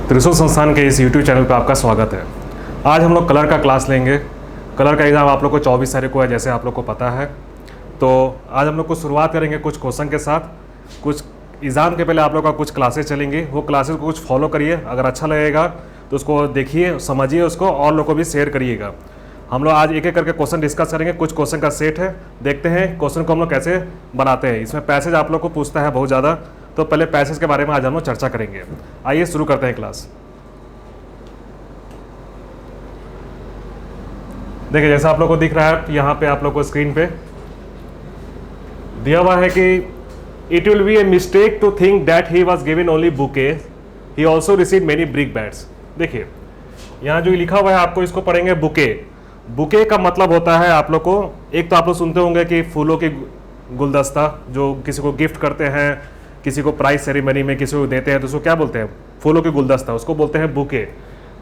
त्रिशूल संस्थान के इस YouTube चैनल पर आपका स्वागत है। आज हम लोग कलर का क्लास लेंगे। कलर का एग्ज़ाम आप लोग को 24 तारीख को है, जैसे आप लोग को पता है। तो आज हम लोग को शुरुआत करेंगे कुछ क्वेश्चन के साथ। कुछ एग्ज़ाम के पहले आप लोग का कुछ क्लासेस चलेंगे, वो क्लासेस को कुछ फॉलो करिए। अगर अच्छा लगेगा तो उसको देखिए, समझिए उसको, और लोग को भी शेयर करिएगा। हम लोग आज एक एक करके क्वेश्चन डिस्कस करेंगे। कुछ क्वेश्चन का सेट है, देखते हैं क्वेश्चन को हम लोग कैसे बनाते हैं। इसमें पैसेज आप लोग को पूछता है बहुत ज़्यादा, तो पहले पैसेज के बारे में आज हम लोग चर्चा करेंगे। आइए शुरू करते हैं क्लास। देखिए जैसा आप लोग को दिख रहा है यहाँ पे, आप लोग को स्क्रीन पे दिया हुआ है कि it will be a mistake to think that he was given only bouquet, he also receive many brickbats. देखिए यहाँ जो लिखा हुआ है, आपको इसको पढ़ेंगे बुके। बुके का मतलब होता है आप लोग को, एक तो आप लोग सुनते होंगे कि फूलों की गुलदस्ता, जो किसी को गिफ्ट करते हैं, किसी को प्राइज सेरेमनी में किसी को देते हैं, तो उसको क्या बोलते हैं? फूलों की गुलदस्ता, उसको बोलते हैं बुके।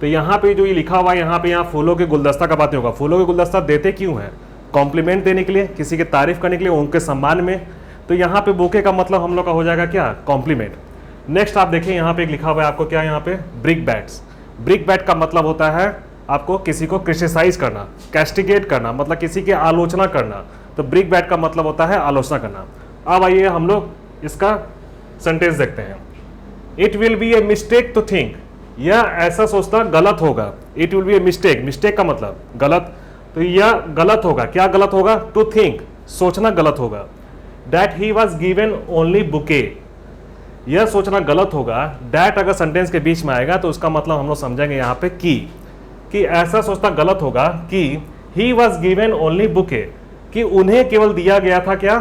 तो यहाँ पे जो ये लिखा हुआ है, यहाँ फूलों के गुलदस्ता का बात नहीं होगा। फूलों के गुलदस्ता देते क्यों है? कॉम्प्लीमेंट देने के लिए, किसी की तारीफ करने के लिए, उनके सम्मान में। तो यहाँ पे बुके का मतलब हम लोग का हो जाएगा क्या? कॉम्प्लीमेंट। नेक्स्ट आप देखिए यहाँ पे एक लिखा हुआ है आपको, क्या यहाँ पे? Brick bats. ब्रिक बैट का मतलब होता है आपको किसी को क्रिटिसाइज करना, कैस्टिगेट करना, मतलब किसी की आलोचना करना। तो ब्रिक बैट का मतलब होता है आलोचना करना। अब आइए हम लोग इसका सेंटेंस देखते हैं। It will be a mistake to think, यह ऐसा सोचना गलत होगा। It will be a mistake, mistake का मतलब गलत, तो यह गलत होगा। क्या गलत होगा? टू थिंक, सोचना गलत होगा। That he was given only bouquet, यह सोचना गलत होगा। दैट अगर सेंटेंस के बीच में आएगा तो उसका मतलब हम लोग समझेंगे यहाँ पे कि ऐसा सोचना गलत होगा कि ही वॉज गिवन ओनली बुके, कि उन्हें केवल दिया गया था क्या?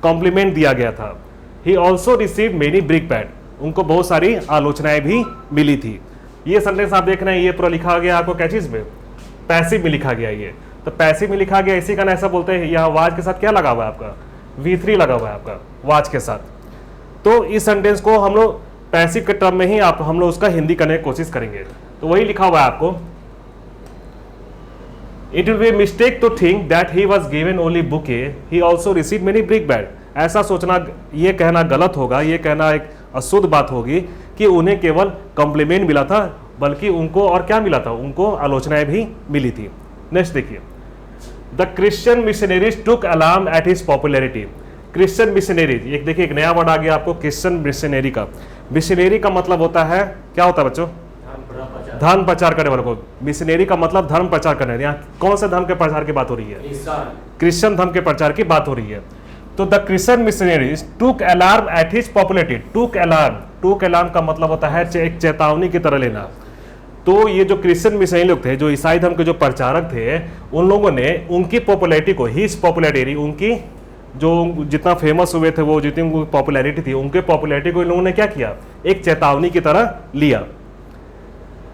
कॉम्प्लीमेंट दिया गया था। ही also receive many brick bat, उनको बहुत सारी आलोचनाएं भी मिली थी। ये सेंटेंस आप देख रहे हैं, ये पूरा लिखा गया आपको क्या चीज में? पैसिव में लिखा गया। ये तो पैसिव में लिखा गया, इसी का ऐसा बोलते हैं। यहाँ वाज के साथ क्या लगा हुआ है आपका? V3 लगा हुआ है आपका वाज के साथ। तो इस सेंटेंस को हम लोग पैसिव के टर्म में ही हम लोग उसका हिंदी करने की कोशिश करेंगे। तो वही लिखा हुआ है आपको, it will be mistake to think that he was given only bouquet, he also receive many brickbat. ऐसा सोचना, ये कहना गलत होगा, ये कहना एक अशुद्ध बात होगी कि उन्हें केवल कॉम्प्लीमेंट मिला था, बल्कि उनको और क्या मिला था? उनको आलोचनाएं भी मिली थी। नेक्स्ट देखिए, the Christian missionaries took alarm at his popularity. Christian missionaries, एक देखिए एक नया वर्ड आ गया आपको, क्रिश्चियन मिशनरी का। मिशनरी का मतलब होता है, क्या होता है बच्चों? धर्म प्रचार करने वालों को। मिशनरी का मतलब धर्म प्रचार करने। यहाँ कौन से धर्म के प्रचार की बात हो रही है? क्रिश्चियन धर्म के प्रचार की बात हो रही है। तो the Christian missionaries took alarm at his popularity. Took alarm, took alarm का मतलब होता है एक चेतावनी की तरह लेना। तो ये जो क्रिश्चियन मिशनरी लोग थे, जो ईसाई धर्म के जो प्रचारक थे, उन लोगों ने उनकी पॉपुलैरिटी को, हिज पॉपुलैरिटी, उनकी जो जितना फेमस हुए थे, वो जितनी उनकी पॉपुलैरिटी थी, उनके पॉपुलैरिटी को इन लोगों ने क्या किया? एक चेतावनी की तरह लिया।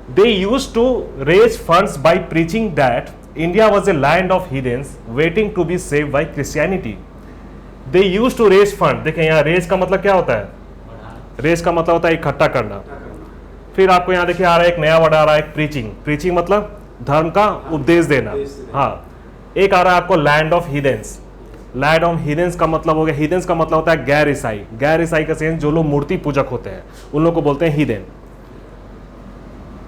They used to raise funds by preaching that India was a land of heathens waiting to be saved by Christianity. They used to raise fund। देखें यहाँ raise का मतलब क्या होता है? raise का मतलब होता है इकट्ठा करना। फिर आपको यहाँ देखिए आ रहा है एक नया वर्ड आ रहा है, preaching। preaching मतलब धर्म का उपदेश देना। हाँ, एक आ रहा है आपको land of heathens। land of heathens का मतलब हो गया, heathens का मतलब होता है गैर ईसाई। गैर ईसाई का सेंस जो लोग मूर्ति पूजक होते हैं, उन लोग को बोलते हैं heathen।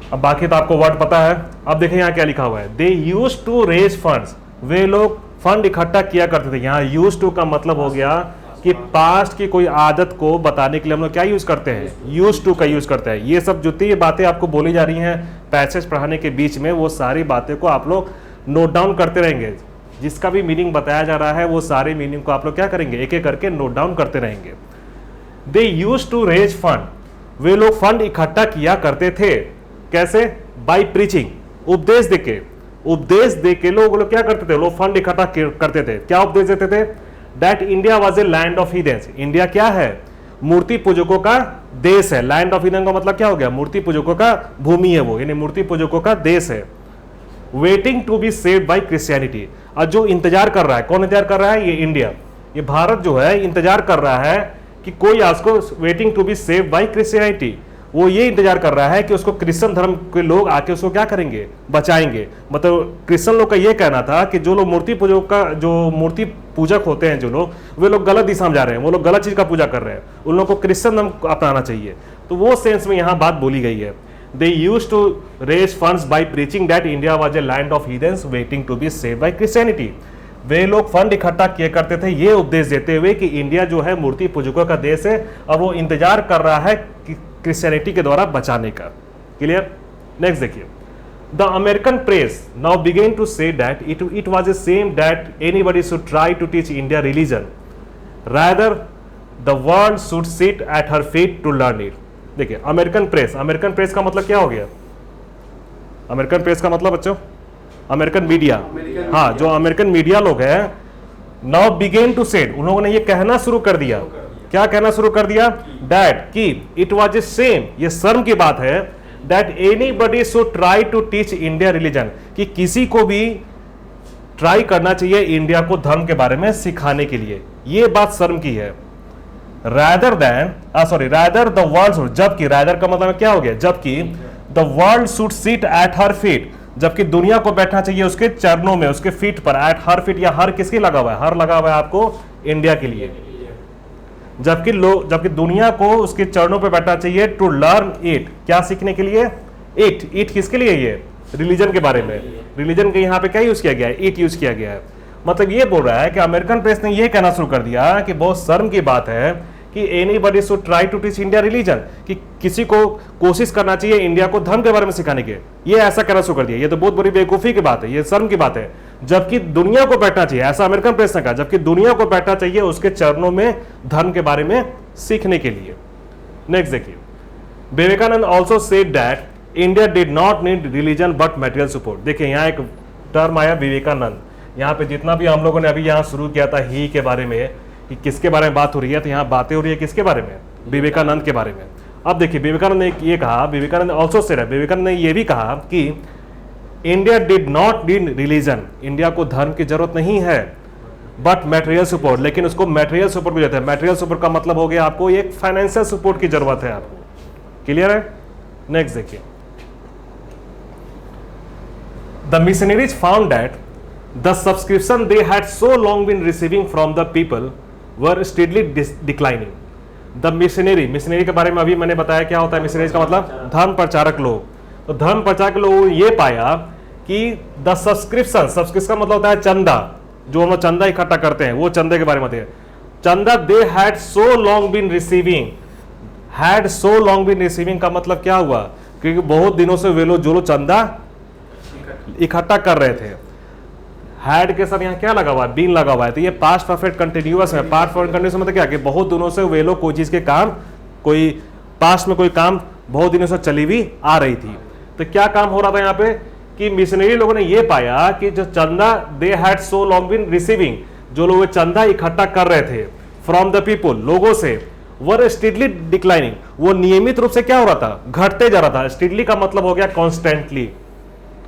अब बाकी तो आपको वर्ड पता है। अब देखिए यहाँ क्या लिखा हुआ है, दे यूज टू रेज फंड्स, वे लोग फंड इकट्ठा किया करते थे। यहाँ यूज टू का मतलब हो गया कि पास्ट की कोई आदत को बताने के लिए हम लोग क्या यूज करते हैं? यूज टू का यूज करते हैं। ये सब जितनी ये बातें आपको बोली जा रही हैं पैसेज पढ़ाने के बीच में, वो सारी बातें को आप लोग नोट डाउन करते रहेंगे। जिसका भी मीनिंग बताया जा रहा है, वो सारे मीनिंग को आप लोग क्या करेंगे? एक एक करके नोट डाउन करते रहेंगे। दे यूज टू रेज फंड, वे लोग फंड इकट्ठा किया करते थे। कैसे? बाय प्रीचिंग, उपदेश देके। उपदेश देके लोग क्या करते थे? लोग फंड इकट्ठा करते थे। क्या उपदेश देते थे? That India was a land of heathens. India क्या है? मूर्ति पूजकों का देश है। लैंड ऑफ हीथेंस का मतलब क्या हो गया? मूर्ति पूजकों का भूमि है वो, यानी मूर्ति पूजकों का देश है। Waiting to be saved by Christianity. और जो इंतजार कर रहा है, कौन इंतजार कर रहा है? ये इंडिया, ये भारत जो है इंतजार कर रहा है कि कोई उसको, waiting to be saved by Christianity, वो ये इंतजार कर रहा है कि उसको क्रिश्चियन धर्म के लोग आके उसको क्या करेंगे? बचाएंगे। मतलब क्रिश्चियन लोग का ये कहना था कि जो लोग मूर्ति पूजक का, जो मूर्ति पूजक होते हैं जो लोग, वे लोग गलत दिशा में जा रहे हैं, वो लोग गलत चीज का पूजा कर रहे हैं, उन लोगों को क्रिश्चियन धर्म अपनाना चाहिए। तो वो सेंस में यहाँ बात बोली गई है। They used to raise funds by preaching that India was a land of heathens waiting to be saved by Christianity. वे लोग फंड इकट्ठा किया करते थे ये उपदेश देते हुए कि इंडिया जो है मूर्ति पूजकों का देश है और वो इंतजार कर रहा है क्रिश्चियनिटी के द्वारा बचाने का। क्लियर? नेक्स्ट देखिए, the American press now began to say that it was a same that anybody should try to teach India religion, rather the world should sit at her feet to learn it. देखिए, American press का मतलब क्या हो गया? American press का मतलब बच्चों American media. हाँ, जो अमेरिकन मीडिया लोग हैं, नाउ बिगेन टू से, उन लोगों ने ये कहना शुरू कर दिया। क्या कहना शुरू कर दिया? दैट कि इट वाज ए सेम, ये शर्म की बात है, that anybody should try to teach India religion, कि किसी को भी ट्राई करना चाहिए इंडिया को धर्म के बारे में सिखाने के लिए। ये बात शर्म की है। रादर द वर्ल्ड, जबकि रादर का मतलब क्या हो गया? जबकि the world should sit at her feet, जबकि दुनिया को बैठना चाहिए उसके चरणों में, उसके फीट पर। एट हर फीट, या हर किसकी लगा हुआ है? हर लगा हुआ है आपको इंडिया के लिए। जबकि दुनिया को उसके चरणों पर बैठना चाहिए टू लर्न इट, क्या सीखने के लिए? इट किसके लिए? ये रिलीजन के बारे में। रिलीजन के यहाँ पे क्या यूज किया गया है? इट यूज किया गया है। मतलब ये बोल रहा है कि अमेरिकन प्रेस ने ये कहना शुरू कर दिया कि बहुत शर्म की बात है कि anybody should try to teach India religion, कि किसी को कोशिश करना चाहिए इंडिया को धर्म के बारे में सिखाने के। ये ऐसा कहना शुरू कर दिया। ये तो बहुत बड़ी बेवकूफी की बात है, ये शर्म की बात है। जबकि दुनिया को बैठना चाहिए, ऐसा अमेरिकन प्रेस ने कहा, जबकि दुनिया को बैठना चाहिए उसके चरणों में धर्म के बारे में सीखने के लिए। नेक्स्ट देखिए, Vivekananda also said that India did not need religion but material support. देखिए, यहाँ एक टर्म आया विवेकानंद। यहाँ पे जितना भी हम लोगों ने अभी यहाँ शुरू किया था ही के बारे में, कि किसके बारे में बात हो रही है, तो यहाँ बातें हो रही है किसके बारे में? विवेकानंद के बारे में। अब देखिए, विवेकानंद ने ये कहा, विवेकानंद ऑल्सो सेड, विवेकानंद ने ये भी कहा कि India did not need religion, India को धर्म की जरूरत नहीं है, बट मटेरियल सपोर्ट, लेकिन उसको मटेरियल सपोर्ट की जरूरत है। मटेरियल सपोर्ट का मतलब हो गया आपको एक फाइनेंशियल सपोर्ट की जरूरत है आपको। क्लियर है? नेक्स्ट देखिए, the missionaries found that the subscription they had so long been receiving from the people were steadily declining. The missionary के बारे में अभी मैंने बताया क्या होता है मिशनरीज का मतलब? धर्म प्रचारक लोग। तो धर्म प्रचारक लोग ये पाया कि द सब्सक्रिप्शन का मतलब होता है चंदा, जो हम चंदा इकट्ठा करते हैं, वो चंदे के बारे में बताइए। चंदा they had so long been receiving, had so long been receiving का मतलब क्या हुआ? क्योंकि बहुत दिनों से वे लोग जो लोग चंदा इकट्ठा कर रहे थे। हैड के साथ यहाँ क्या लगा हुआ है? बीन लगा हुआ है। तो ये पास्ट परफेक्ट कंटिन्यूअस है। पास्ट परफेक्ट कंटिन्यूअस मतलब क्या कि बहुत दिनों से वे लोग कोई चीज के काम, कोई पास्ट में कोई काम बहुत दिनों से चली हुई आ रही थी। तो क्या काम हो रहा था यहाँ पे कि मिशनरी लोगों ने ये पाया कि जो चंदा they had so long been receiving, जो लोग चंदा इकट्ठा कर रहे थे फ्रॉम द पीपल, लोगों से, वर स्टेडली डिक्लाइनिंग, वो नियमित रूप से क्या हो रहा था? घटते जा रहा था। स्टेडली का मतलब हो गया कॉन्स्टेंटली,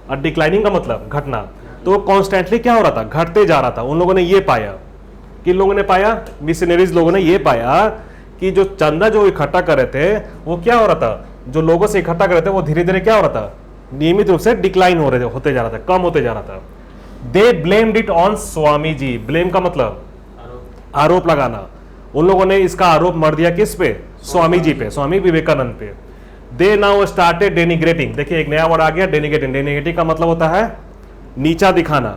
और डिक्लाइनिंग का मतलब घटना। तो कॉन्स्टेंटली क्या हो रहा था? घटते जा रहा था। उन लोगों ने ये पाया, किन लोगों ने पाया? मिशनरीज लोगों ने ये पाया कि जो चंदा जो इकट्ठा कर रहे थे वो क्या हो रहा था? जो लोगों से इकट्ठा कर रहे थे वो धीरे धीरे क्या हो रहा था? नियमित रूप से डिक्लाइन हो रहे थे, होते जा रहा था, कम होते जा रहा था। They blamed it on Swami ji. Blame का मतलब आरोप लगाना। उन लोगों ने इसका आरोप मर दिया किस पे? स्वामी जी पे, स्वामी विवेकानंद पे। दे नाउ स्टार्टेड डेनिग्रेटिंग। देखिए, एक नया वर्ड आ गया, डेनिग्रेटिंग। डेनिग्रेटिंग का मतलब होता है नीचा दिखाना,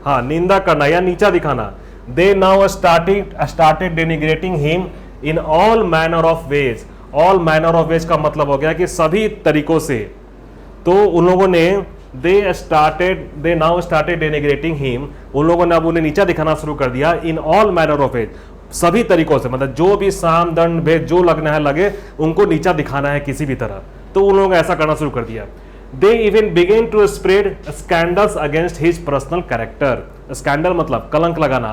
हाँ, निंदा करना या नीचा दिखाना। They now started denigrating him in all manner of ways. All manner of ways का मतलब हो गया कि सभी तरीकों से। तो उन लोगों ने दे नाउ स्टार्टेड डेनिग्रेटिंग हिम, उन लोगों ने अब उन्हें नीचा दिखाना शुरू कर दिया। इन ऑल मैनर ऑफ वेज, सभी तरीकों से, मतलब जो भी साम दंड भेद जो लगना है लगे, उनको नीचा दिखाना है किसी भी तरह। तो उन लोगों ने ऐसा करना शुरू कर दिया। They even began to spread scandals against his personal character. Scandal मतलब कलंक लगाना।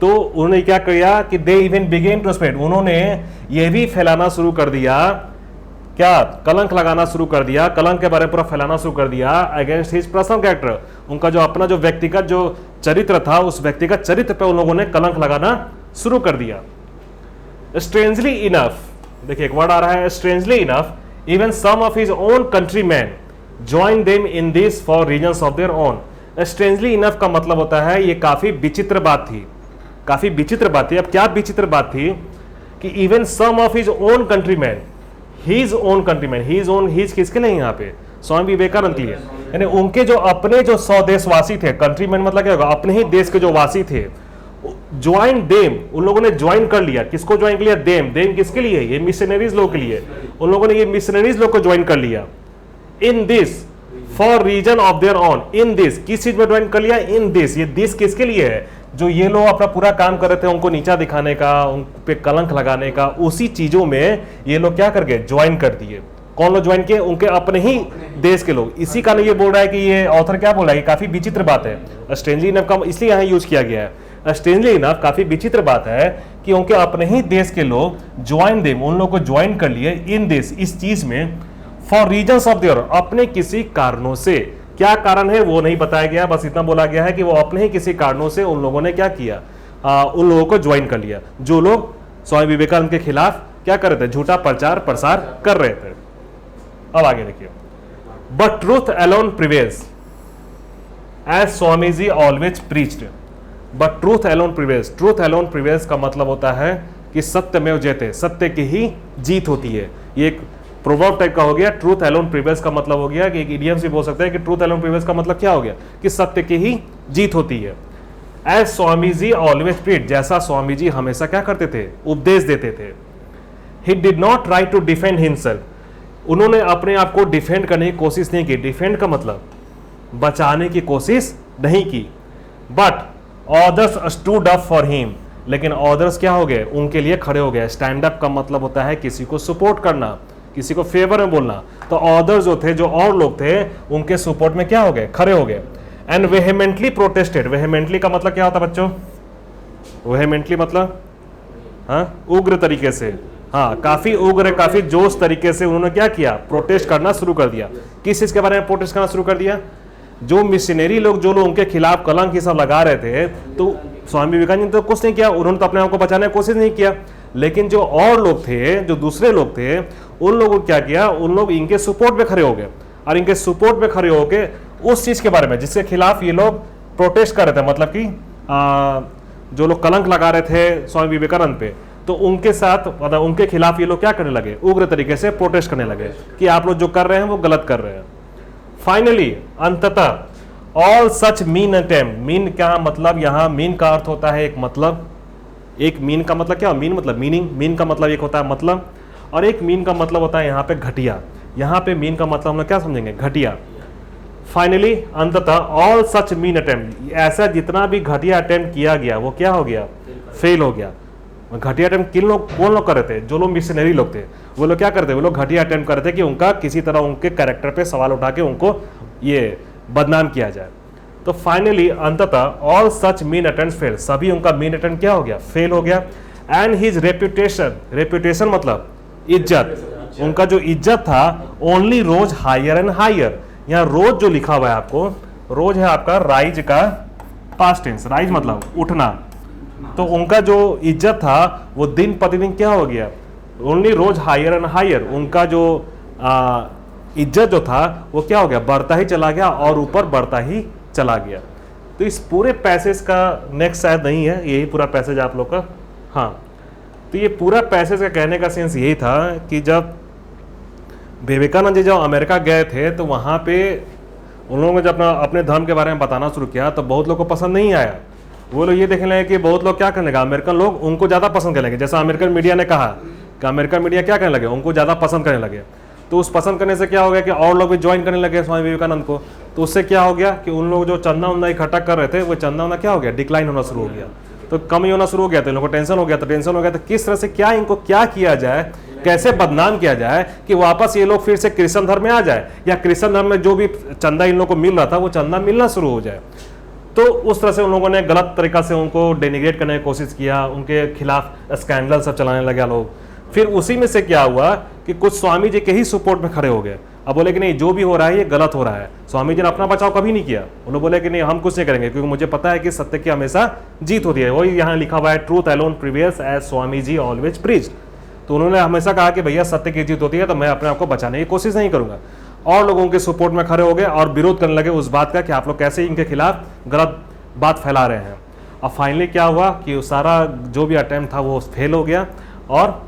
तो उन्होंने क्या किया कि they even began to spread, उन्होंने ये भी फैलाना शुरू कर दिया, क्या? कलंक लगाना शुरू कर दिया, कलंक के बारे में पूरा फैलाना शुरू कर दिया अगेंस्ट हिज पर्सनल कैरेक्टर। उनका जो अपना जो व्यक्तिगत जो चरित्र था, उस व्यक्तिगत चरित्र पे उन लोगों ने कलंक लगाना शुरू कर दिया। स्ट्रेंजली इनफ, देखिए एक वर्ड आ रहा है, strangely enough, even some of his own countrymen joined them in this for reasons of their own. Strangely enough का मतलब होता है ये काफी विचित्र बात थी, काफी विचित्र बात थी। अब क्या विचित्र बात थी कि even some of his own countrymen, his own countrymen, his own, his किसके लिए यहाँ पे? स्वामी विवेकानंद के लिए। यानी उनके जो अपने जो स्वदेशवासी थे, कंट्रीमैन मतलब क्या होगा? अपने ही देश के जो वासी थे, ज्वाइन देम, उन लोगों ने ज्वाइन कर लिया। किसको ज्वाइन कर लिया? देम। देम किसके लिए? ये मिशनरीज लोग के लिए। उन लोगों ने ये मिशनरीज लोग को ज्वाइन कर लिया। In this for reason of their own, in this किस चीज में ज्वाइन कर लिया? In this. ये दिस किसके लिए है? जो ये लोग अपना पूरा काम कर रहे थे, उनको नीचा दिखाने का, उन पे कलंक लगाने का, उसी चीजों में ये लोग क्या कर गए? ज्वाइन कर दिए। कौन लोग ज्वाइन किए? उनके अपने ही देश के लोग। इसी कारण ये बोल रहा है कि ये ऑथर क्या बोल रहा है? काफी विचित्र बात है। स्ट्रेंजली इनफ का इसलिए यहाँ यूज किया गया है। स्ट्रेंजली इनफ काफी विचित्र बात है कि उनके अपने ही देश के लोग ज्वाइन देम, उन लोग को ज्वाइन कर लिए इन दिस, इस चीज में, फॉर रीजन्स ऑफ देयर, अपने किसी कारणों से। क्या कारण है वो नहीं बताया गया, बस इतना बोला गया है कि वो अपने ही किसी कारणों से उन लोगों ने क्या किया? उन लोगों को ज्वाइन कर लिया जो लोग स्वामी विवेकानंद के खिलाफ क्या कर रहे थे? झूठा प्रचार प्रसार कर रहे थे। अब आगे देखिए, but truth alone prevails as Swami ji always preached. But truth alone prevails, truth alone prevails का मतलब होता है कि सत्यमेव जयते, सत्य की ही जीत होती है। ये एक प्रोवर्ब टाइप का हो गया। ट्रूथ अलोन प्रिवेल्स का मतलब हो गया कि एक इडियम से बोल सकते हैं कि ट्रूथ अलोन प्रिवेल्स का मतलब क्या हो गया? कि सत्य की ही जीत होती है। As Swami ji always preached, जैसा स्वामी जी हमेशा क्या करते थे? उपदेश देते थे। He did not try to defend himself, उन्होंने अपने आप को डिफेंड करने की कोशिश नहीं की। डिफेंड का मतलब बचाने की कोशिश नहीं की। But others stood up for him, लेकिन ऑदर्स क्या हो गए? उनके लिए खड़े हो गए। स्टैंड अप का मतलब होता है किसी को सपोर्ट करना, किसी को फेवर में बोलना। तो ऑदर्स जो थे, जो और लोग थे, उनके सपोर्ट में क्या हो गए? खड़े हो गए। एंड वेहेमेंटली प्रोटेस्टेड, वेहेमेंटली का मतलब क्या होता है बच्चों? वेहेमेंटली मतलब हाँ, उग्र तरीके से, हाँ, काफी उग्र, काफी जोश तरीके से उन्होंने क्या किया? प्रोटेस्ट करना शुरू कर दिया। किस चीज के बारे में प्रोटेस्ट करना शुरू कर दिया? जो मिशनरी लोग, जो लोग उनके खिलाफ कलंक ये सब लगा रहे थे, तो स्वामी विवेकानंद ने तो कुछ नहीं किया, उन्होंने तो अपने आप को बचाने की कोशिश नहीं किया। लेकिन जो और लोग थे, जो दूसरे लोग थे, उन लोगों को क्या किया? उन लोग इनके सपोर्ट में खड़े हो गए और इनके सपोर्ट में खड़े होके उस चीज के बारे में जिसके खिलाफ ये लोग प्रोटेस्ट कर रहे थे, मतलब कि जो लोग कलंक लगा रहे थे स्वामी विवेकानंद पे, तो उनके साथ, मतलब उनके खिलाफ ये लोग क्या करने लगे? उग्र तरीके से प्रोटेस्ट करने लगे कि आप लोग जो कर रहे हैं वो गलत कर रहे हैं। फाइनली, अंततः, all such mean attempt, mean क्या मतलब? यहाँ मीन का अर्थ होता है एक मतलब, एक मीन का मतलब क्या? मीन मतलब मीनिंग, मीन का मतलब एक होता है मतलब, और एक मीन का मतलब होता है यहाँ पे घटिया। यहाँ पे मीन का मतलब हम लोग क्या समझेंगे? घटिया। फाइनली, अंततः, ऑल सच मीन अटेम्प्ट, ऐसा जितना भी घटिया अटेम्प्ट किया गया वो क्या हो गया? फेल हो गया। घटिया अटेम्प्ट किन लोग, कौन लोग कर रहे थे? जो लोग मिशनरी लोग थे, वो लोग क्या करते? वो लोग घटिया अटेम्प्ट करते कि उनका किसी तरह उनके कैरेक्टर पे सवाल उठा के उनको ये बदनाम किया जाए। तो फाइनली, अंततः, all such mean attempts fail, सभी उनका मीन अटेम्प्ट क्या हो गया? फेल हो गया। एंड हिज रेप्यूटेशन, रेप्यूटेशन मतलब इज्जत, उनका जो इज्जत था, only rose higher and higher. यहाँ रोज जो लिखा हुआ है आपको, रोज है आपका राइज का पास्ट टेंस, राइज मतलब उठना। तो उनका जो इज्जत था वो दिन प्रतिदिन क्या हो गया? Only rose higher and higher, उनका जो इज्जत जो था वो क्या हो गया? बढ़ता ही चला गया और ऊपर बढ़ता ही चला गया। तो इस पूरे पैसेज का नेक्स्ट शायद नहीं है, यही पूरा पैसेज आप लोग का। हाँ, तो ये पूरा पैसेज का कहने का सेंस यही था कि जब विवेकानंद जी जब अमेरिका गए थे तो वहाँ पे उन लोगों ने जब अपने धर्म के बारे में बताना शुरू किया तो बहुत लोग को पसंद नहीं आया। वो लोग ये देखने लगे कि बहुत लोग क्या करने लगे, अमेरिकन लोग उनको ज़्यादा पसंद करने लगे। जैसा अमेरिकन मीडिया ने कहा कि अमेरिकन मीडिया क्या करने लगे, उनको ज़्यादा पसंद करने लगे। तो उस पसंद करने से क्या हो गया कि और लोग भी ज्वाइन करने लगे स्वामी विवेकानंद को। तो उससे क्या हो गया कि उन लोग जो चंदा उंदा इकट्ठा कर रहे थे वो चंदा उंदा क्या हो गया? डिक्लाइन होना शुरू हो गया। तो कम ही होना शुरू हो गया, तो इन लोगों को टेंशन हो गया। तो टेंशन हो गया तो किस तरह से क्या इनको क्या किया जाए, कैसे बदनाम किया जाए कि वापस ये लोग फिर से कृष्ण धर्म में आ जाए, या कृष्ण धर्म में जो भी चंदा इन लोगों को मिल रहा था वो चंदा मिलना शुरू हो जाए। तो उस तरह से उन लोगों ने गलत तरीका से उनको डेनिग्रेट करने की कोशिश किया, उनके खिलाफ स्कैंडल सब चलाने लगा लोग। फिर उसी में से क्या हुआ कि कुछ स्वामी जी के ही सपोर्ट में खड़े हो गए। अब बोले कि नहीं, जो भी हो रहा है ये गलत हो रहा है। स्वामी जी ने अपना बचाव कभी नहीं किया। उन्होंने बोले कि नहीं, हम कुछ नहीं करेंगे क्योंकि मुझे पता है कि सत्य की हमेशा जीत होती है। वही यहाँ लिखा हुआ है, truth alone prevails as Swami ji always preached. तो उन्होंने हमेशा कहा कि भैया सत्य की जीत होती है, तो मैं अपने आप को बचाने की कोशिश नहीं करूंगा। और लोगों के सपोर्ट में खड़े हो गए और विरोध करने लगे उस बात का कि आप लोग कैसे इनके खिलाफ गलत बात फैला रहे हैं। अब फाइनली क्या हुआ कि सारा जो भी अटेम्प्ट था वो फेल हो गया और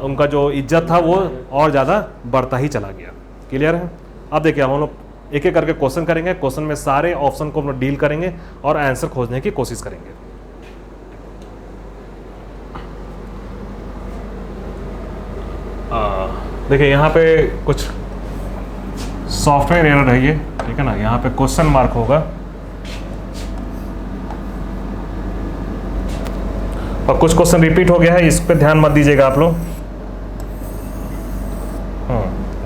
उनका जो इज्जत था वो और ज़्यादा बढ़ता ही चला गया। क्लियर है? अब देखिए हम लोग एक एक करके क्वेश्चन करेंगे, क्वेश्चन में सारे ऑप्शन को हम लोग डील करेंगे और आंसर खोजने की कोशिश करेंगे। देखिए यहाँ पे कुछ सॉफ्टवेयर एरर है ये, ठीक है ना, यहाँ पे क्वेश्चन मार्क होगा और कुछ क्वेश्चन रिपीट हो गया है, इस पे ध्यान मत दीजिएगा आप लोग।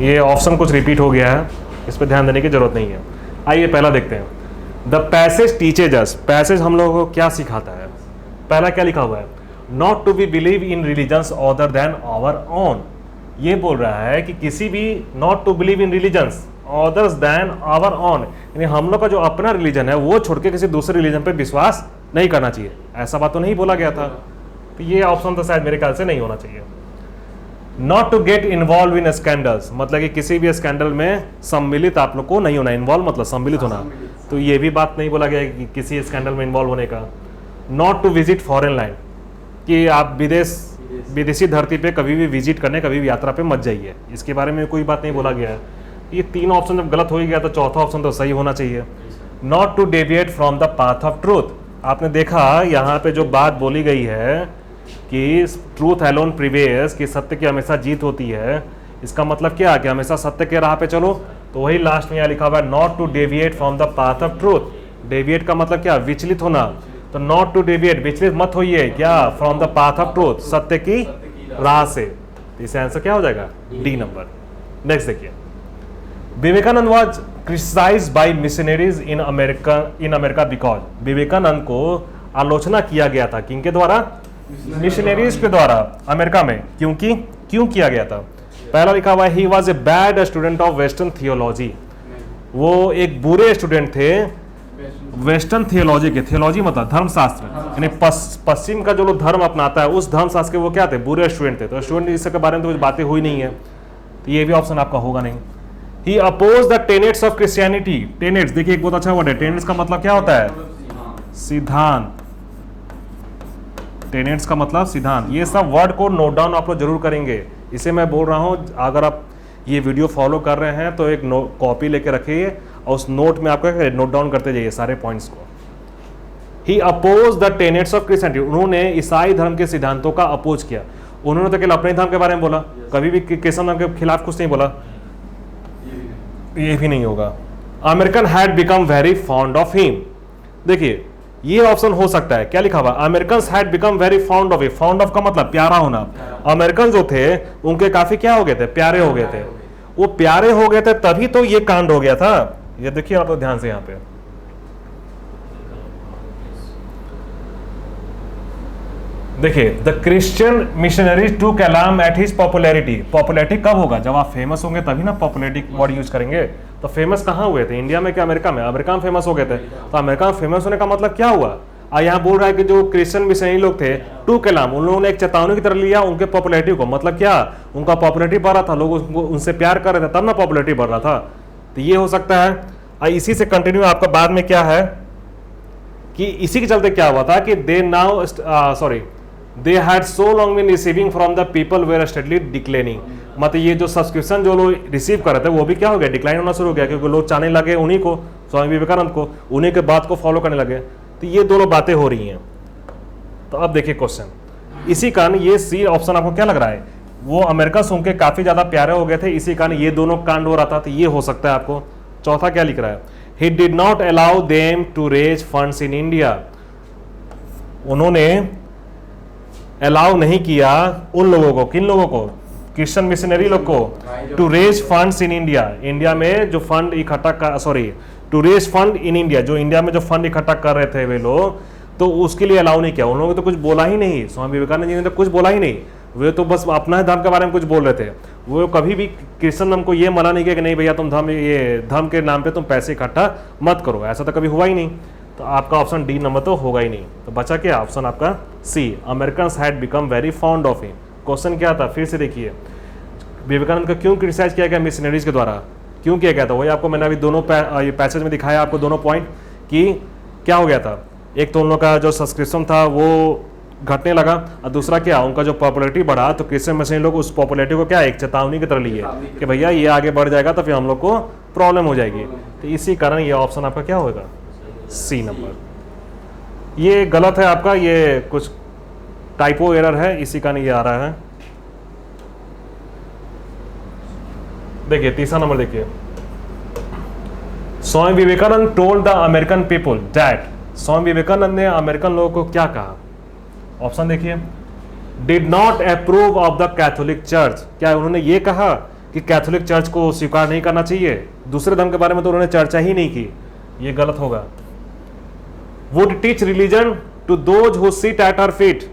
ये ऑप्शन कुछ रिपीट हो गया है, इस पे ध्यान देने की जरूरत नहीं है। आइए पहला देखते हैं। The passage teaches us, passage हम लोगों को क्या सिखाता है? पहला क्या लिखा हुआ है? Not to be believe in religions other than our own. ये बोल रहा है कि किसी भी, not to believe in religions others than our own, यानी हम लोग का जो अपना रिलीजन है वो छोड़ के किसी दूसरे रिलीजन पे विश्वास नहीं करना चाहिए। ऐसा बात तो नहीं बोला गया था, तो ये ऑप्शन तो शायद मेरे ख्याल से नहीं होना चाहिए। Not to get involve in scandals, मतलब कि किसी भी स्कैंडल में सम्मिलित आप लोग को नहीं होना। इन्वॉल्व मतलब सम्मिलित होना, तो ये भी बात नहीं बोला गया है कि किसी स्कैंडल में इन्वॉल्व होने का। Not to visit foreign land, कि आप विदेशी धरती पे कभी भी विजिट करने, कभी भी यात्रा पे मत जाइए, इसके बारे में कोई बात नहीं बोला गया है। ये तीन ऑप्शन जब गलत हो ही गया तो चौथा ऑप्शन तो सही होना चाहिए। Not to deviate from the path of truth, आपने देखा यहाँ पे जो बात बोली गई है कि ट्रूथ एलोन प्रिवेयर्स, कि सत्य की हमेशा जीत होती है, इसका मतलब क्या? कि हमेशा सत्य के राह पे चलो। तो वही लास्ट में यहाँ लिखा हुआ है not to deviate from the path of truth. Deviate का मतलब क्या? विचलित होना। तो नॉट टू डेविएट, विचलित मत होइए क्या? From the path of truth, सत्य की राह से। तो इसका आंसर क्या हो जाएगा? D number. नेक्स्ट देखिए, Vivekananda was criticised by missionaries in America because, Vivekananda को आलोचना किया गया था किनके द्वारा? मिशनरीज के द्वारा अमेरिका में। क्योंकि क्यों किया गया था? पहला लिखा हुआ है he was a bad student of western theology, वो एक बुरे स्टूडेंट थे वेस्टर्न थियोलॉजी के। थियोलॉजी मतलब धर्मशास्त्र, यानी पश्चिम का जो लोग धर्म अपनाता है उस धर्मशास्त्र के वो क्या थे? बुरे स्टूडेंट थे। तो स्टूडेंट इसके बारे में तो कुछ बातें हुई नहीं है, तो ये भी ऑप्शन आपका होगा नहीं। He oppose the tenets of Christianity. Tenets देखिए एक बहुत अच्छा वर्ड है। टेनेट्स का मतलब क्या होता है? सिद्धांत। टेनेट्स का मतलब सिद्धांत। ये सब वर्ड को नोट डाउन आप लोग जरूर करेंगे। इसे मैं बोल रहा हूँ, अगर आप ये वीडियो फॉलो कर रहे हैं तो एक कॉपी लेके रखिए और उस नोट में आपका नोट डाउन करते जाइए सारे पॉइंट्स को। He oppose the tenets of Christianity, उन्होंने ईसाई धर्म के सिद्धांतों का अपोज किया। उन्होंने तो केवल अपने धर्म के बारे में बोला, कभी भी क्रिश्चियन धर्म के खिलाफ कुछ नहीं बोला। ये भी नहीं होगा। American had become very fond of him, देखिए ये ऑप्शन हो सकता है। क्या लिखा हुआ? American had become very fond of him. Fond of का मतलब प्यारा होना। अमेरिकन जो थे उनके काफी क्या हो गए थे? प्यारे हो गए थे। वो प्यारे हो गए थे तभी तो ये कांड हो गया था। ये देखिए आप लोग ध्यान से यहाँ पे, देखिए the Christian missionaries to alarm at his popularity. Popularity कब होगा? जब आप फेमस होंगे तभी ना पॉपुलैरिटी वर्ड यूज करेंगे। तो फेमस कहाँ हुए थे? इंडिया में क्या अमेरिका में? अमेरिका में फेमस हो गए थे। तो अमेरिका में फेमस होने का मतलब क्या हुआ? यहाँ बोल रहा है कि जो क्रिश्चियन मिशनरी लोग थे टू कलाम, उन लोगों ने एक चेतावनी की तरह लिया उनके पॉपुलैरिटी को। मतलब क्या? उनका पॉपुलैरिटी बढ़ रहा था, लोग उनसे प्यार कर रहे थे, तब ना पॉपुलैरिटी बढ़ रहा था। तो ये हो सकता है। और इसी से कंटिन्यू आपका बाद में क्या है कि इसी के चलते क्या हुआ था कि they had so long been receiving from the people were steadily declining. मतलब ये जो सब्सक्रिप्शन जो लोग रिसीव कर रहे थे वो भी क्या हो गया? डिक्लाइन होना शुरू हो गया, क्योंकि लोग चाहने लगे उन्हीं को, स्वामी विवेकानंद को, उन्हीं के बात को फॉलो करने लगे। तो ये दोनों बातें हो रही हैं। तो अब देखिए क्वेश्चन, इसी कारण ये सी ऑप्शन आपको क्या लग रहा है? वो अमेरिका सुन के काफी ज्यादा प्यारे हो गए थे, इसी कारण ये दोनों कांड हो रहा था। तो ये हो सकता है आपको। चौथा क्या लिख रहा है? He did not allow them to raise funds in India, उन्होंने अलाउ नहीं किया उन लोगों को, किन लोगों को? क्रिश्चियन मिशनरी लोग को, to raise funds in India, India में जो फंड इकट्ठा कर, to raise fund in India, जो इंडिया में जो फंड इकट्ठा कर रहे थे वे लोग, तो उसके लिए अलाउ नहीं किया। उन लोगों ने तो कुछ बोला ही नहीं, स्वामी विवेकानंद जी ने तो कुछ बोला ही नहीं। वे तो बस अपना धर्म के बारे में कुछ बोल रहे थे। वो कभी भी क्रिश्चियन धर्म को ये मना नहीं किया कि नहीं भैया तुम धर्म के नाम पे तुम पैसे इकट्ठा मत करो, ऐसा तो कभी हुआ ही नहीं। तो आपका ऑप्शन डी नंबर तो होगा ही नहीं। तो बचा क्या ऑप्शन आपका? C, American had become very fond of him. Question क्या था? फिर से देखिए, विवेकानंद को क्यों क्रिटिसाइज किया गया मिशनरीज के द्वारा? क्यों किया गया था? वही आपको मैंने अभी दोनों ये पैसेज में दिखाया आपको दोनों पॉइंट कि क्या हो गया था। एक तो उन लोगों का जो सब्सक्रिप्शन था वो घटने लगा। और दूसरा क्या, उनका जो पॉपुलैरिटी बढ़ा तो क्रिश्चियन मिशनरी लोग उस पॉपुलैरिटी को क्या एक चेतावनी की तरह लिए कि भैया ये आगे बढ़ जाएगा तो फिर हम लोग को प्रॉब्लम हो जाएगी। तो इसी कारण ये ऑप्शन आपका क्या होगा, सी नंबर। ये गलत है आपका, ये कुछ टाइपो एरर है, इसी कारण ये आ रहा है। देखिए तीसरा नंबर देखिए, Swami Vivekananda told the American people that, Swami Vivekananda ने अमेरिकन लोगों को क्या कहा। ऑप्शन देखिए, did not approve of the Catholic church, क्या उन्होंने ये कहा कि कैथोलिक चर्च को स्वीकार नहीं करना चाहिए, दूसरे धर्म के बारे में तो उन्होंने चर्चा ही नहीं की, ये गलत होगा। Would teach religion to those who sit at her feet,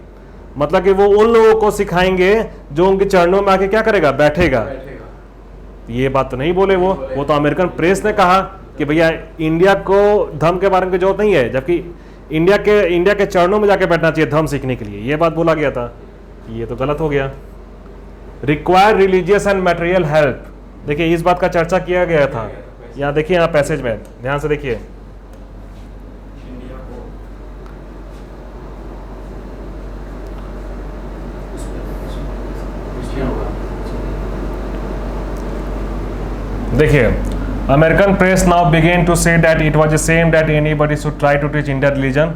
मतलब कि वो उन लोगों को सिखाएंगे जो उनके चरणों में आके क्या करेगा, बैठेगा। ये बात तो नहीं बोले वो तो अमेरिकन प्रेस ने कहा कि भैया इंडिया को धर्म के बारे में जरूरत नहीं है, जबकि इंडिया के चरणों में जाके बैठना चाहिए धर्म सीखने के लिए, ये बात बोला गया था। ये तो गलत हो गया। Require religious and material help, देखिए इस बात का चर्चा किया गया था। यहाँ देखिए, यहाँ पैसेज में ध्यान से देखिए, देखिए American press now began to say that it was a shame that anybody should try to teach Indian religion,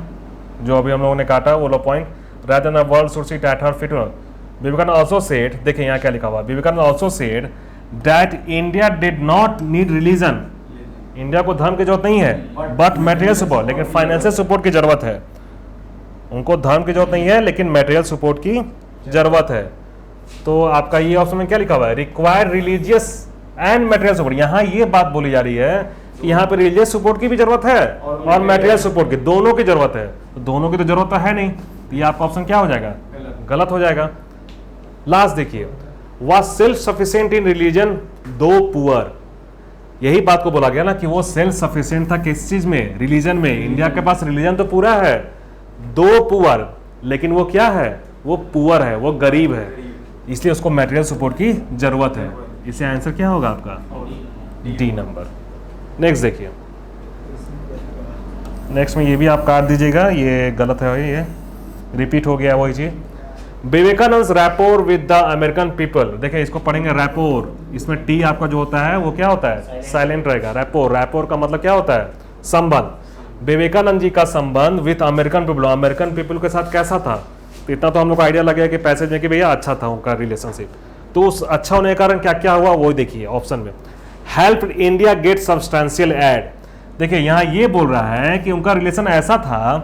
जो अभी हम लोगों ने काटा वो low point, rather than the world should sit at her feet. Vivekananda also said, देखिए यहाँ क्या लिखा हुआ, Vivekananda also said that India did not need religion, India को धर्म की जरूरत नहीं है, बट मटेरियल सपोर्ट, लेकिन फाइनेंशियल सपोर्ट की जरूरत है। उनको धर्म की जरूरत नहीं है लेकिन मटेरियल सपोर्ट की जरूरत है। तो आपका ये ऑप्शन में क्या लिखा हुआ है, require religious and material support. यहाँ ये बात बोली जा रही है कि यहाँ पे रिलीजियस सपोर्ट की भी जरूरत है और मटेरियल सपोर्ट की, दोनों की जरूरत है। तो दोनों की तो जरूरत है नहीं, तो ये आपका ऑप्शन क्या हो जाएगा, गलत हो जाएगा। लास्ट देखिए, was self sufficient in religion दो पुअर, यही बात को बोला गया ना कि वो सेल्फ सफिशिएंट था किस चीज में, रिलीजन में। इंडिया के पास रिलीजन तो पूरा है, दो पुअर, लेकिन वो क्या है, वो पुअर है, वो गरीब है, इसलिए उसको मटेरियल सपोर्ट की जरूरत है। इससे आंसर क्या होगा आपका, डी नंबर। नेक्स्ट देखिए, नेक्स्ट में ये भी आप काट दीजिएगा, ये गलत है, ये रिपीट हो गया वही चीज। Vivekananda rapport with the American people, देखिए इसको पढ़ेंगे रैपोर, इसमें टी आपका जो होता है वो क्या होता है, साइलेंट रहेगा। रैपोर, रैपोर का मतलब क्या होता है, संबंध। विवेकानंद जी का संबंध with American people, American people के साथ कैसा था, तो इतना तो हम लोग को आइडिया लगेगा कि पैसेज में कि भैया अच्छा था उनका रिलेशनशिप। तो उस अच्छा होने के कारण क्या क्या हुआ वो देखिए ऑप्शन में, help India get substantial aid, देखिए यहाँ ये बोल रहा है कि उनका रिलेशन ऐसा था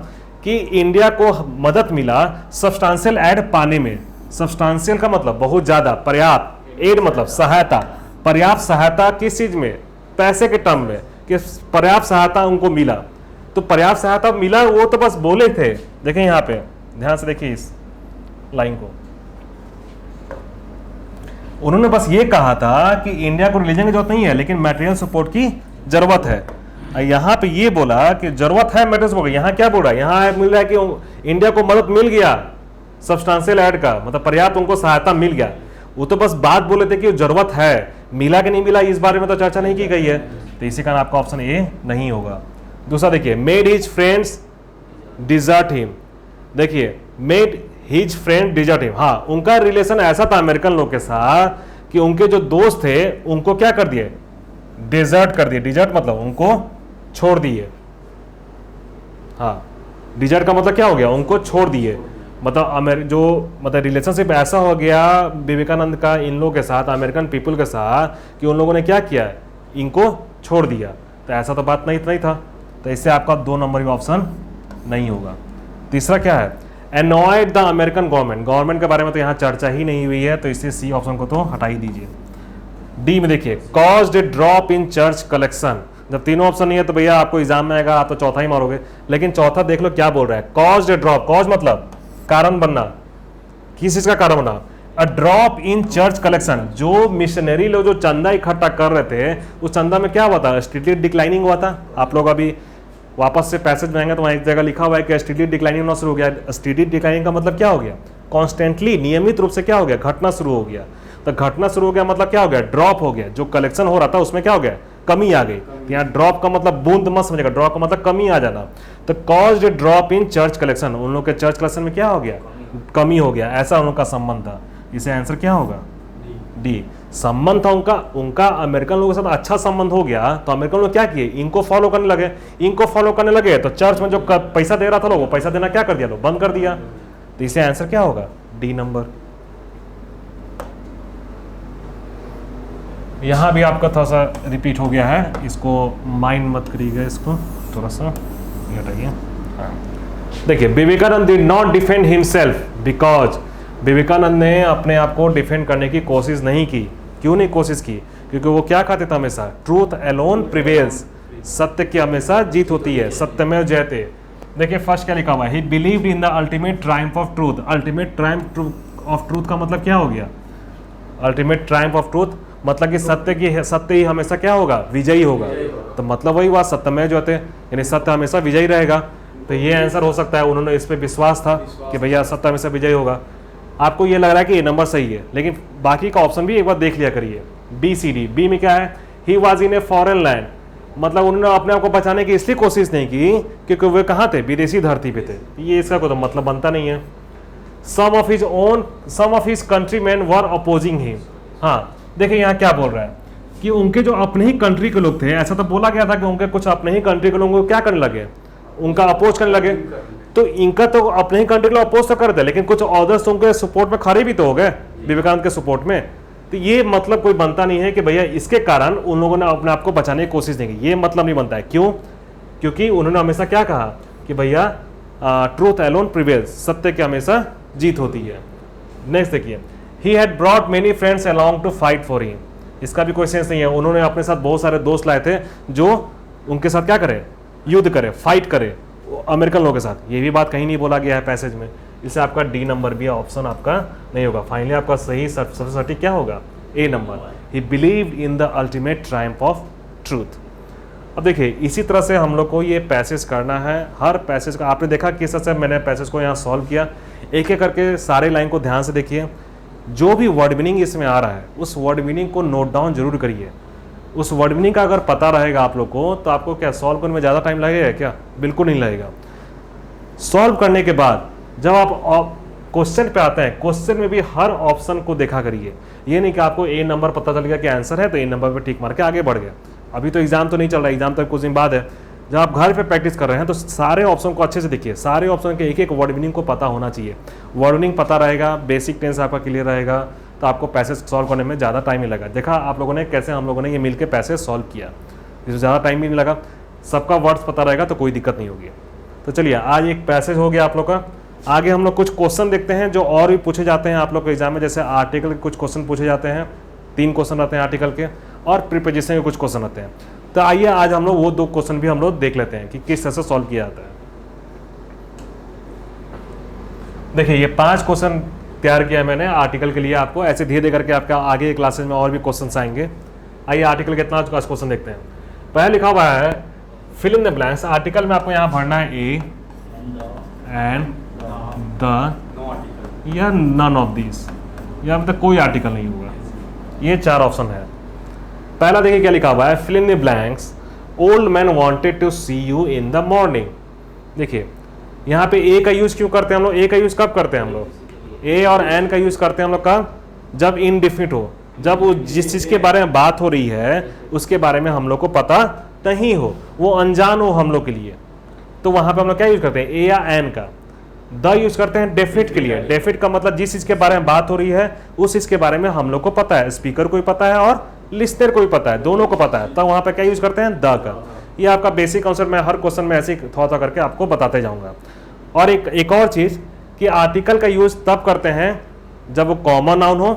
कि इंडिया को मदद मिला सब्सटेंशियल एड पाने में। सब्सटेंशियल का मतलब बहुत ज्यादा, पर्याप्त, एड मतलब सहायता, पर्याप्त सहायता किस चीज में, पैसे के टर्म में, कि पर्याप्त सहायता उनको मिला। तो पर्याप्त सहायता मिला वो तो बस बोले थे, देखें यहाँ पे ध्यान से देखिए इस लाइन को, उन्होंने बस ये कहा था कि इंडिया को रिलीजन की जरूरत नहीं है लेकिन मटेरियल सपोर्ट की जरूरत है। यहाँ पे ये बोला कि जरूरत है मटेरियल सपोर्ट, यहाँ क्या बोल रहा है, यहाँ मिल रहा है कि इंडिया को मदद मिल गया सब्सटेंशियल एड का, मतलब पर्याप्त उनको सहायता मिल गया। वो तो बस बात बोले थे कि जरूरत है, मिला कि नहीं मिला इस बारे में तो चर्चा नहीं की गई है, तो इसी कारण आपका ऑप्शन ए नहीं होगा। दूसरा देखिए, made his friends desert him, देखिए made his friend desert him, हाँ उनका रिलेशन ऐसा था अमेरिकन लोग के साथ कि उनके जो दोस्त थे उनको क्या कर दिए, डिजर्ट कर दिए। डिजर्ट मतलब उनको छोड़ दिए, हाँ डिजर्ट का मतलब क्या हो गया, उनको छोड़ दिए। मतलब जो मतलब रिलेशनशिप ऐसा हो गया विवेकानंद का इन लोगों के साथ, अमेरिकन पीपल के साथ, कि उन लोगों ने क्या किया, इनको छोड़ दिया। तो ऐसा तो बात नहीं इतना ही था, तो इससे आपका 2 नंबर का ऑप्शन नहीं होगा। तीसरा क्या है, annoyed the American government, government के बारे में तो यहाँ चर्चा ही नहीं हुई है, तो इससे सी ऑप्शन को तो हटा ही दीजिए। डी में देखिए, caused drop in church collection, जब तीनों ऑप्शन नहीं है तो भैया आपको एग्जाम में आएगा, आप तो चौथा ही मारोगे, लेकिन चौथा देख लो क्या बोल रहा है, कॉज्ड ड्रॉप, कॉज मतलब कारण बनना, किस चीज का कारण बना, a drop in church collection, जो मिशनरी लोग जो चंदा इकट्ठा कर रहे थे उस चंदा में क्या हुआ था, स्टीडली डिक्लाइनिंग हुआ था। आप लोग अभी वापस से पैसेज में आएंगे तो वहाँ एक जगह लिखा हुआ है कि स्टीडली डिक्लाइनिंग होना शुरू हो गया। स्टीडली डिक्लाइनिंग का मतलब क्या हो गया, कॉन्स्टेंटली नियमित रूप से क्या हो गया, घटना शुरू हो गया। तो घटना शुरू हो गया मतलब क्या हो गया, ड्रॉप हो गया, जो कलेक्शन हो रहा था उसमें क्या हो गया, कमी आ गई। यहाँ ड्रॉप का मतलब बूंद मत समझेगा, ड्रॉप का मतलब कमी आ जाना। तो caused drop in church collection, उन लोग के चर्च कलेक्शन में क्या हो गया, कमी हो गया, ऐसा उन लोग का संबंध था। इसे आंसर क्या होगा, डी। संबंध था उनका अमेरिकन लोगों के साथ अच्छा संबंध हो गया, तो अमेरिकन लोग क्या किए, इनको फॉलो करने लगे। इनको फॉलो करने लगे तो चर्च में जो पैसा दे रहा था लोग, वो पैसा देना क्या कर दिया, लोग बंद कर दिया। तो इसे आंसर क्या होगा, डी नंबर। यहां भी आपका थोड़ा सा रिपीट हो गया है, इसको माइंड मत करिएगा, इसको थोड़ा सा हटाइए। देखिए, Vivekananda did not defend himself because, Vivekananda ने अपने आप को डिफेंड करने की कोशिश नहीं की। क्यों नहीं कोशिश की, क्योंकि वो क्या कहते थे हमेशा, ट्रूथ अलोन प्रिवेल्स, सत्य की हमेशा जीत होती है, सत्यमेव जयते। देखिए फर्स्ट क्या लिखा हुआ है, ही believed in the ultimate triumph of truth. Ultimate triumph of truth का मतलब क्या हो गया, अल्टीमेट ट्रायम्फ ऑफ ट्रूथ मतलब कि सत्य ही हमेशा क्या होगा, विजयी होगा। तो मतलब वही बात, सत्यमेव जयते, यानी सत्य हमेशा विजयी रहेगा। तो ये आंसर हो सकता है, उन्होंने इस पे विश्वास था कि भैया सत्य हमेशा विजयी होगा। आपको ये लग रहा है कि ये नंबर सही है, लेकिन बाकी का ऑप्शन भी एक बार देख लिया करिए, बी सी डी। बी में क्या है, he was in a foreign land, मतलब उन्होंने अपने आप को बचाने की इसलिए कोशिश नहीं की क्योंकि वे कहाँ थे, विदेशी धरती पे थे। ये इसका कोई तो मतलब बनता नहीं है। Some of his countrymen were opposing him. हाँ देखिए यहाँ क्या बोल रहा है कि उनके जो अपने ही कंट्री के लोग थे, ऐसा तो बोला गया था कि उनके कुछ अपने ही कंट्री के लोगों को क्या करने लगे, उनका अपोज करने लगे। तो इनका तो अपने ही कंट्री के लोग अपोज तो कर दे, लेकिन कुछ अदर्स उनके सपोर्ट में खड़े भी तो हो गए, विवेकानंद के सपोर्ट में। तो ये मतलब कोई बनता नहीं है कि भैया इसके कारण उन लोगों ने अपने आप को बचाने की कोशिश नहीं की, ये मतलब नहीं बनता है। क्यों, क्योंकि उन्होंने हमेशा क्या कहा कि भैया ट्रूथ अलोन प्रिवेल्स, सत्य की हमेशा जीत होती है। नेक्स्ट देखिए, he had brought many friends along to fight for him. इसका भी कोई सेंस नहीं है, उन्होंने अपने साथ बहुत सारे दोस्त लाए थे जो उनके साथ क्या करे, युद्ध करे, फाइट करे अमेरिकन लोगों के साथ। ये भी बात कहीं नहीं बोला गया है पैसेज में, इससे आपका डी नंबर भी ऑप्शन आपका नहीं होगा। फाइनली आपका सही सबसे सटीक क्या होगा, A number. He believed in the ultimate triumph of truth. अब देखिए इसी तरह से हम लोग को ये पैसेज करना है, हर पैसेज का आपने देखा किस तरह से मैंने पैसेज को यहाँ सॉल्व किया। एक एक करके सारे लाइन को ध्यान से देखिए, जो भी वर्ड मीनिंग इसमें आ रहा है उस वर्ड मीनिंग को नोट डाउन जरूर करिए। उस वर्ड मीनिंग का अगर पता रहेगा आप लोग को तो आपको क्या सॉल्व करने में ज़्यादा टाइम लगेगा क्या, बिल्कुल नहीं लगेगा। सॉल्व करने के बाद जब आप क्वेश्चन पे आते हैं, क्वेश्चन में भी हर ऑप्शन को देखा करिए। ये नहीं कि आपको ए नंबर पता चल गया कि आंसर है तो ए नंबर पे टिक मार के आगे बढ़ गया। अभी तो एग्जाम तो नहीं चल रहा, एग्जाम तो कुछ दिन बाद है। जब आप घर पे प्रैक्टिस कर रहे हैं तो सारे ऑप्शन को अच्छे से देखिए, सारे ऑप्शन के एक एक वर्ड मीनिंग को पता होना चाहिए। वर्ड मीनिंग पता रहेगा, बेसिक टेंस आपका क्लियर रहेगा, तो आपको पैसेज सॉल्व करने में ज़्यादा टाइम नहीं लगा। देखा आप लोगों ने कैसे हम लोगों ने ये मिलकर पैसेज सॉल्व किया, इसमें ज़्यादा टाइम भी नहीं लगा। सबका वर्ड्स पता रहेगा तो कोई दिक्कत नहीं होगी। तो चलिए आज एक पैसेज हो गया आप लोग का। आगे हम लोग कुछ क्वेश्चन देखते हैं जो और भी पूछे जाते हैं आप लोग के एग्जाम में। जैसे आर्टिकल के कुछ क्वेश्चन पूछे जाते हैं, 3 क्वेश्चन रहते हैं आर्टिकल के, और प्रीपोजिशन के कुछ क्वेश्चन रहते हैं। तो आइए आज हम लोग वो 2 क्वेश्चन भी हम लोग देख लेते हैं कि किस तरह से सॉल्व किया जाता है। देखिए ये 5 क्वेश्चन तैयार किया है मैंने आर्टिकल के लिए आपको, ऐसे धीरे धीरे करके आपका आगे क्लासेज में और भी क्वेश्चन आएंगे। आइए आर्टिकल के 5 क्वेश्चन देखते हैं। पहले लिखा हुआ है fill in the blanks. Article में आपको यहाँ भरना है ए एंड द या नन ऑफ दिस, या मतलब कोई आर्टिकल नहीं होगा। ये 4 ऑप्शन है। पहला देखिए क्या लिखा हुआ है, fill in the blanks. Old man wanted to see you in the morning. देखिए यहाँ पे ए का यूज क्यों करते हैं हम लोग, ए का यूज कब करते हैं हम लोग, ए और एन का यूज करते हैं हम लोग का जब इनडिफिनिट हो, जब वो जिस चीज के बारे में बात हो रही है उसके बारे में हम लोग को पता नहीं हो, वो अनजान हो हम लोग के लिए, तो वहां पे हम लोग क्या यूज करते हैं, ए या एन का। द यूज करते हैं डेफिनेट के लिए। डेफिनेट का मतलब जिस चीज के बारे में बात हो रही है उस चीज के बारे में हम लोग को पता है, स्पीकर को भी पता है और लिस्नर को भी पता है, दोनों को पता है, तब वहां पे क्या यूज करते हैं, द का। ये आपका बेसिक कॉन्सेप्ट मैं हर क्वेश्चन में ऐसे थोड़ा करके आपको बताते जाऊंगा। और एक और चीज कि आर्टिकल का यूज तब करते हैं जब वो कॉमन नाउन हो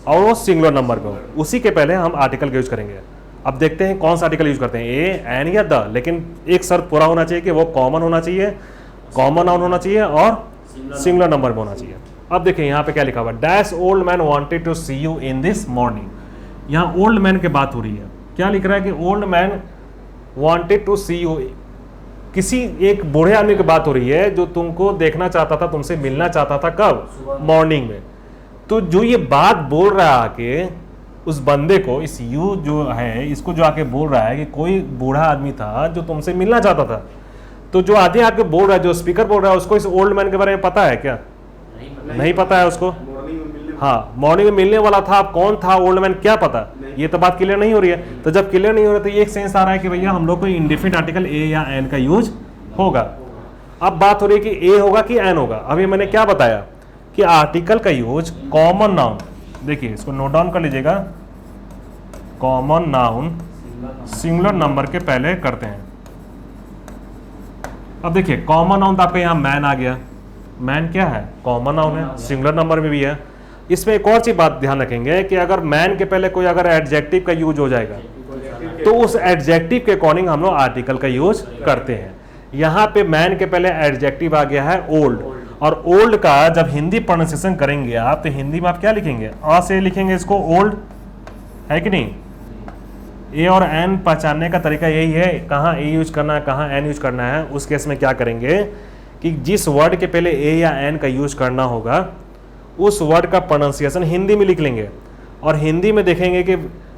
और वो सिंगुलर नंबर पे हो, उसी के पहले हम आर्टिकल का यूज करेंगे। अब देखते हैं कौन सा आर्टिकल यूज करते हैं, ए, एन या द, लेकिन एक शर्त पूरा होना चाहिए कि वो कॉमन होना चाहिए, कॉमन नाउन होना चाहिए और सिंगुलर नंबर में होना चाहिए। अब देखिए यहाँ पे क्या लिखा हुआ, dash old man wanted to see you in this morning. यहाँ ओल्ड मैन की बात हो रही है। क्या लिख रहा है कि old man wanted to see you, किसी एक बूढ़े आदमी की बात हो रही है जो तुमको देखना चाहता था, तुमसे मिलना चाहता था, कब, मॉर्निंग में। तो जो ये बात बोल रहा है आके उस बंदे को, इस यू जो है इसको जो आके बोल रहा है कि कोई बूढ़ा आदमी था जो तुमसे मिलना चाहता था, तो जो आदमी आके बोल रहा है, जो स्पीकर बोल रहा है, उसको इस ओल्ड मैन के बारे में पता है क्या? नहीं पता है उसको। हाँ, मॉर्निंग में मिलने वाला था, अब कौन था ओल्ड मैन क्या पता, ये तो बात क्लियर नहीं हो रही है। तो जब क्लियर नहीं हो रहा तो ये एक सेंस आ रहा है कि भैया हम लोग को इंडेफिनिट आर्टिकल ए या एन का यूज होगा। अब बात हो रही है कि ए होगा कि एन होगा। अभी मैंने क्या बताया कि आर्टिकल का यूज कॉमन नाउन, देखिए इसको नोट डाउन कर लीजिएगा, कॉमन नाउन सिंगुलर नंबर के पहले करते हैं। अब देखिए कॉमन नाउन तो आपके यहाँ मैन आ गया, मैन क्या है? कॉमन नाउन है, सिंगुलर नंबर में भी है। इसमें एक और चीज बात ध्यान रखेंगे कि अगर मैन के पहले कोई अगर एडजेक्टिव का यूज हो जाएगा तो उस एडजेक्टिव के अकॉर्डिंग हम लोग आर्टिकल का यूज करते हैं। यहाँ पे मैन के पहले एडजेक्टिव आ गया है ओल्ड, और ओल्ड का जब हिंदी प्रोनाउंसिएशन करेंगे आप तो हिंदी में आप क्या लिखेंगे? अ से लिखेंगे इसको ओल्ड, है कि नहीं? ए और एन पहचानने का तरीका यही है, कहाँ ए यूज करना है कहाँ एन यूज करना है। उस केस में क्या करेंगे कि जिस वर्ड के पहले ए या एन का यूज करना होगा उस वर्ड का प्रोनाउंसिएशन हिंदी में लिख लेंगे, और हिंदी में देखेंगे कि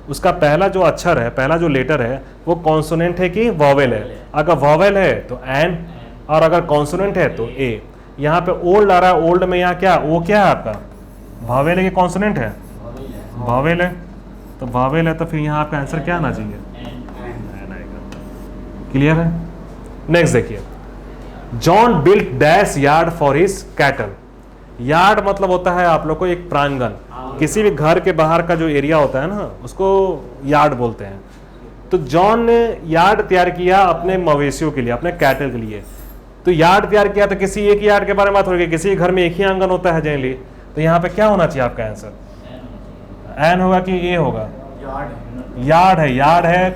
उसका पहला जो अक्षर है, पहला जो लेटर है वो कॉन्सोनेंट है कि वॉवेल है। अगर वॉवेल है तो एन, और अगर कॉन्सोनेंट है तो ए। यहाँ पे ओल्ड आ रहा है, ओल्ड में यहाँ क्या, वो क्या है आपका? वॉवेल है कि कॉन्सोनेंट है? वॉवेल है, तो वॉवेल है तो फिर यहाँ आपका आंसर क्या आना चाहिए? एन आएगा। क्लियर है? नेक्स्ट देखिए, John built dash yard for his cattle. Yard मतलब होता है आप लोग को एक प्रांगण, किसी भी घर के बाहर का जो एरिया होता है ना उसको यार्ड बोलते हैं। तो जॉन ने यार्ड तैयार किया अपने मवेशियों के लिए, अपने कैटल के लिए। तो यार्ड तैयार किया तो किसी एक यार्ड के बारे में बात हो रही है, किसी घर में एक ही आंगन होता है जनरली, तो यहाँ पे क्या होना चाहिए आपका आंसर? एन होगा कि ए होगा? यार्ड है, यार्ड है,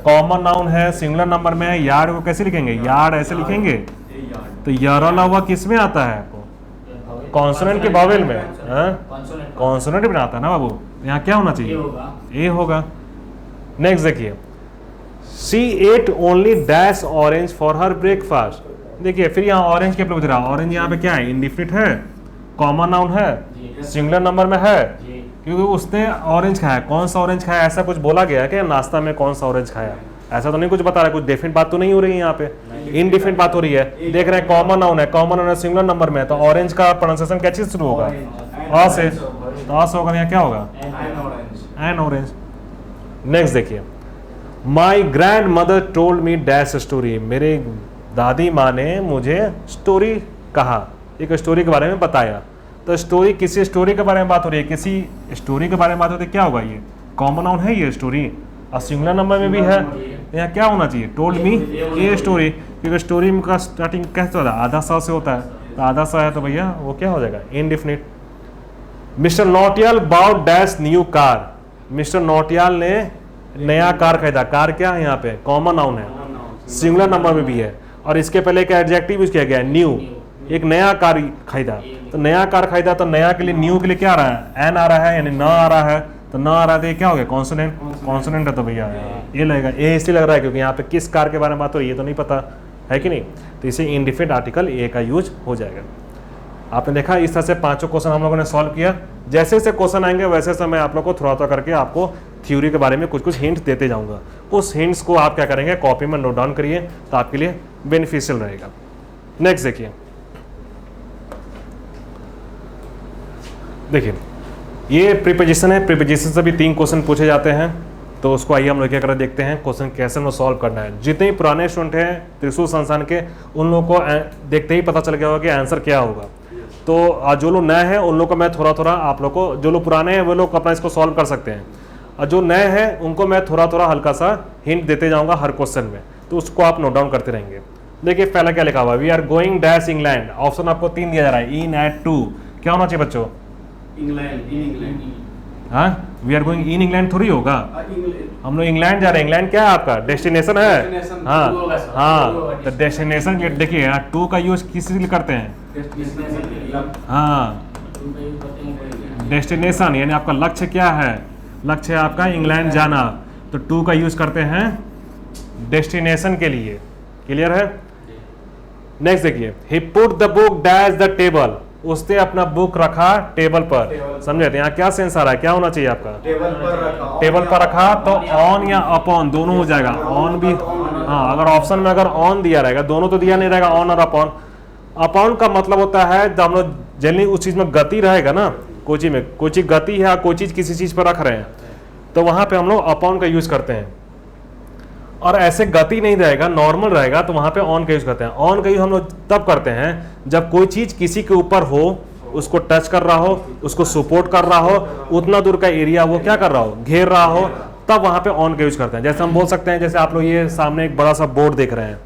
कॉमन नाउन है, सिंगुलर नंबर में है। यार्ड को कैसे लिखेंगे? यार्ड ऐसे लिखेंगे। तो यारोला हुआ किस में आता है आपको? कॉन्सोनेंट के वॉवेल में, कॉन्सोनेंट में आता है ना बाबू। यहाँ क्या होना चाहिए? ए होगा। नेक्स्ट देखिए, she ate only dash orange for her breakfast. देखिए फिर यहाँ ऑरेंज के पूछ रहा है, ऑरेंज यहाँ पे क्या है? इंडिफिनिट है, कॉमन नाउन है, सिंगुलर नंबर में है, क्योंकि उसने ऑरेंज खाया। कौन सा ऑरेंज खाया ऐसा कुछ बोला गया है क्या? नाश्ता में कौन सा ऑरेंज खाया ऐसा तो नहीं कुछ बता रहा है, कुछ डेफिनेट बात तो नहीं हो रही है यहाँ पे, इनडिफिनिट बात हो रही है। देख रहे हैं कॉमन नाउन है, कॉमन नाउन है, सिंगुलर नंबर में है, तो ऑरेंज का प्रोनाउंसिएशन क्या चीज शुरू होगा? अ से, तो अ से होगा, यहाँ क्या होगा? N orange. नेक्स्ट देखिए, my grand mother told me dash story. मेरे दादी माँ ने मुझे स्टोरी कहा, एक स्टोरी के बारे में बताया। तो स्टोरी, किसी स्टोरी के बारे में बात हो रही है, किसी स्टोरी के बारे में बात होती है, क्या होगा? ये कॉमन नाउन है ये स्टोरी, और सिंगुलर नंबर में भी है। यहाँ क्या होना चाहिए? टोल्ड मी ए स्टोरी, क्योंकि स्टोरी का स्टार्टिंग कैसे होता है? आधा सा से होता है, तो आधा सा है तो भैया वो क्या हो जाएगा? Indefinite. Mister Nautiyal bought dash new car. Mister Nautiyal ने नया कार खरीदा। कार क्या है यहाँ पे? कॉमन नाउन है, सिंगुलर नंबर में भी है, और इसके पहले एक एडजेक्टिव यूज किया गया है, न्यू। एक नया कार खरीदा, तो नया कार खरीदा तो नया के लिए, न्यू के लिए क्या आ रहा है? एन आ रहा है, यानी न आ रहा है, तो न आ रहा है तो ये क्या हो गया? कॉन्सोनेंट। कॉन्सोनेंट है तो भैया ये लगेगा। ए इसलिए लग रहा है क्योंकि यहाँ पे किस कार के बारे में बात हो रही है ये तो नहीं पता है कि नहीं, तो इसे इंडिफिनिट आर्टिकल ए का यूज हो जाएगा। आपने देखा इस तरह से पांचों क्वेश्चन हम लोगों ने सॉल्व किया। जैसे जैसे क्वेश्चन आएंगे वैसे वैसे मैं आप लोग को थोड़ा थोड़ा करके आपको थ्योरी के बारे में कुछ कुछ हिंट देते जाऊंगा। उस हिंट्स को आप क्या करेंगे? कॉपी में नोट डाउन करिए, तो आपके लिए बेनिफिशियल रहेगा। नेक्स्ट देखिए, देखिए ये प्रीपोजिशन है, प्रीपोजिशन से भी 3 क्वेश्चन पूछे जाते हैं, तो उसको आइए हम लोग क्या कर देखते हैं क्वेश्चन कैसे में सॉल्व करना है। जितने भी पुराने स्टूडेंट हैं त्रिशूल संस्थान के, उन लोगों को देखते ही पता चल गया होगा कि आंसर क्या होगा। तो जो लोग नए हैं उन लोग को मैं थोड़ा थोड़ा, आप लोग को जो लोग पुराने हैं वो लोग अपना इसको सॉल्व कर सकते हैं, और जो नए हैं उनको मैं थोड़ा थोड़ा हल्का सा हिंट देते जाऊँगा हर क्वेश्चन में, तो उसको आप नोट डाउन करते रहेंगे। देखिए पहला क्या लिखा हुआ? We are going dash England. Option आपको 3 दिया जा रहा है, इन एट टू। क्या होना चाहिए बच्चों? इंग्लैंड। हाँ, we are going in England थोड़ी होगा, हम लोग इंग्लैंड जा रहे हैं। इंग्लैंड क्या है आपका? डेस्टिनेशन है। हाँ हाँ, तो डेस्टिनेशन देखिए यहाँ टू का यूज किस लिए करते हैं? हाँ, डेस्टिनेशन यानी आपका लक्ष्य क्या है? लक्ष्य है आपका इंग्लैंड जाना, तो टू का यूज करते हैं डेस्टिनेशन के लिए। क्लियर है? नेक्स्ट देखिए, he put the book dash the table. उसने अपना बुक रखा टेबल पर, समझे? तो यहाँ क्या सेंस आ रहा है, क्या होना चाहिए आपका? टेबल पर रखा तो ऑन या अपॉन दोनों हो जाएगा। ऑन भी, हाँ, अगर ऑप्शन में अगर ऑन दिया रहेगा, दोनों तो दिया नहीं रहेगा, ऑन और अपॉन। अपॉन का मतलब होता है जब हम लोग जनरली उस चीज में गति रहेगा ना, कोई चीज में कोई चीज गति है, कोई चीज किसी चीज पर रख रहे हैं, तो वहां पे हम लोग अपॉन का यूज करते हैं। और ऐसे गति नहीं रहेगा, नॉर्मल रहेगा, तो वहां पे ऑन का यूज करते हैं। ऑन का यूज हम लोग तब करते हैं जब कोई चीज किसी के ऊपर हो, उसको टच कर रहा हो, उसको सपोर्ट कर रहा हो, उतना दूर का एरिया वो क्या कर रहा हो, घेर रहा हो, तब वहां पे ऑन का यूज करते हैं। जैसे हम बोल सकते हैं, जैसे आप लोग ये सामने एक बड़ा सा बोर्ड देख रहे हैं,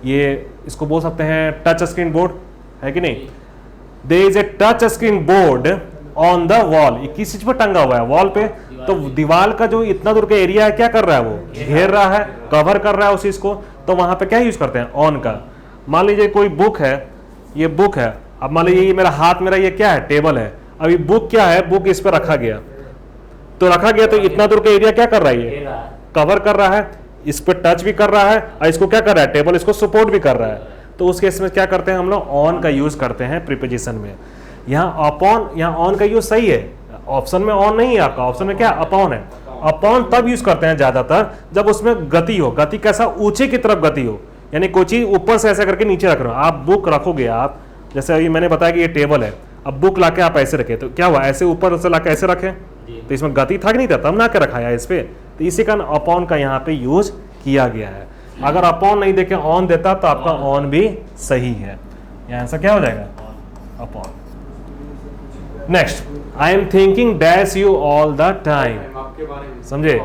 ये इसको बोल सकते हैं टच स्क्रीन बोर्ड, है कि नहीं? There is a touch screen board on the wall, ये किस चीज पर टंगा हुआ है, वॉल पे। तो दीवार का जो इतना दूर का एरिया है, क्या कर रहा है, वो घेर रहा है, कवर कर रहा है उस चीज को, तो वहां पे क्या यूज करते हैं, ऑन का। मान लीजिए कोई बुक है, ये बुक है, अब मान लीजिए ये मेरा हाथ, मेरा ये क्या है, टेबल है, अभी बुक क्या है, बुक इस पर रखा गया, तो रखा गया तो इतना दूर का एरिया क्या कर रहा है, ये कवर कर रहा है, इस पर टच भी कर रहा है, और इसको क्या कर रहा है, टेबल इसको सपोर्ट भी कर रहा है। तो उस केस में क्या करते हैं हम लोग, ऑन का यूज करते हैं प्रीपोजिशन में। यहाँ अपॉन, यहाँ ऑन का यूज सही है, ऑप्शन में ऑन नहीं है आपका, ऑप्शन में क्या अपॉन है। अपॉन तब यूज करते हैं ज्यादातर जब उसमें गति हो, गति कैसा, ऊंचे की तरफ गति हो, यानी कोई चीज ऊपर से ऐसा करके नीचे रख रहे हो। आप बुक रखोगे, आप जैसे अभी मैंने बताया कि ये टेबल है, अब बुक लाके आप ऐसे रखे, तो क्या हुआ, ऐसे ऊपर से लाके ऐसे रखे, तो इसमें गति था कि नहीं था, तब ना के रखाया इस पे, तो इसी कारण अपॉन का यहाँ पे यूज किया गया है। अगर अपॉन नहीं देके ऑन देता तो आपका ऑन भी सही है। यहाँ ऐसा क्या हो जाएगा, upon. Next, I am thinking dash you all the time, समझे?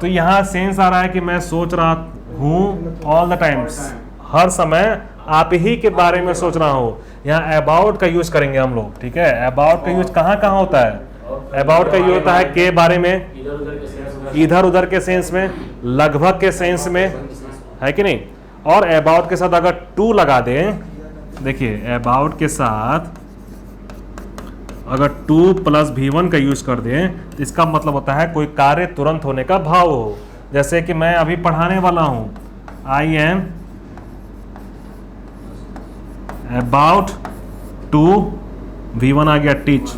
तो यहाँ सेंस आ रहा है कि मैं सोच रहा हूँ ऑल द टाइम्स, हर समय आप ही के बारे में सोच रहा हूँ। यहाँ अबाउट का यूज करेंगे हम लोग, ठीक है? अबाउट का यूज कहाँ कहाँ होता है? अबाउट का यूज होता है के बारे में, इधर उधर के सेंस में, लगभग के सेंस में, है कि नहीं? और अबाउट के साथ अगर टू लगा दें, देखिए अबाउट के साथ अगर 2 + V1 का यूज कर दें, तो इसका मतलब होता है कोई कार्य तुरंत होने का भाव हो। जैसे कि मैं अभी पढ़ाने वाला हूं, I am about to, V1 आ गया teach,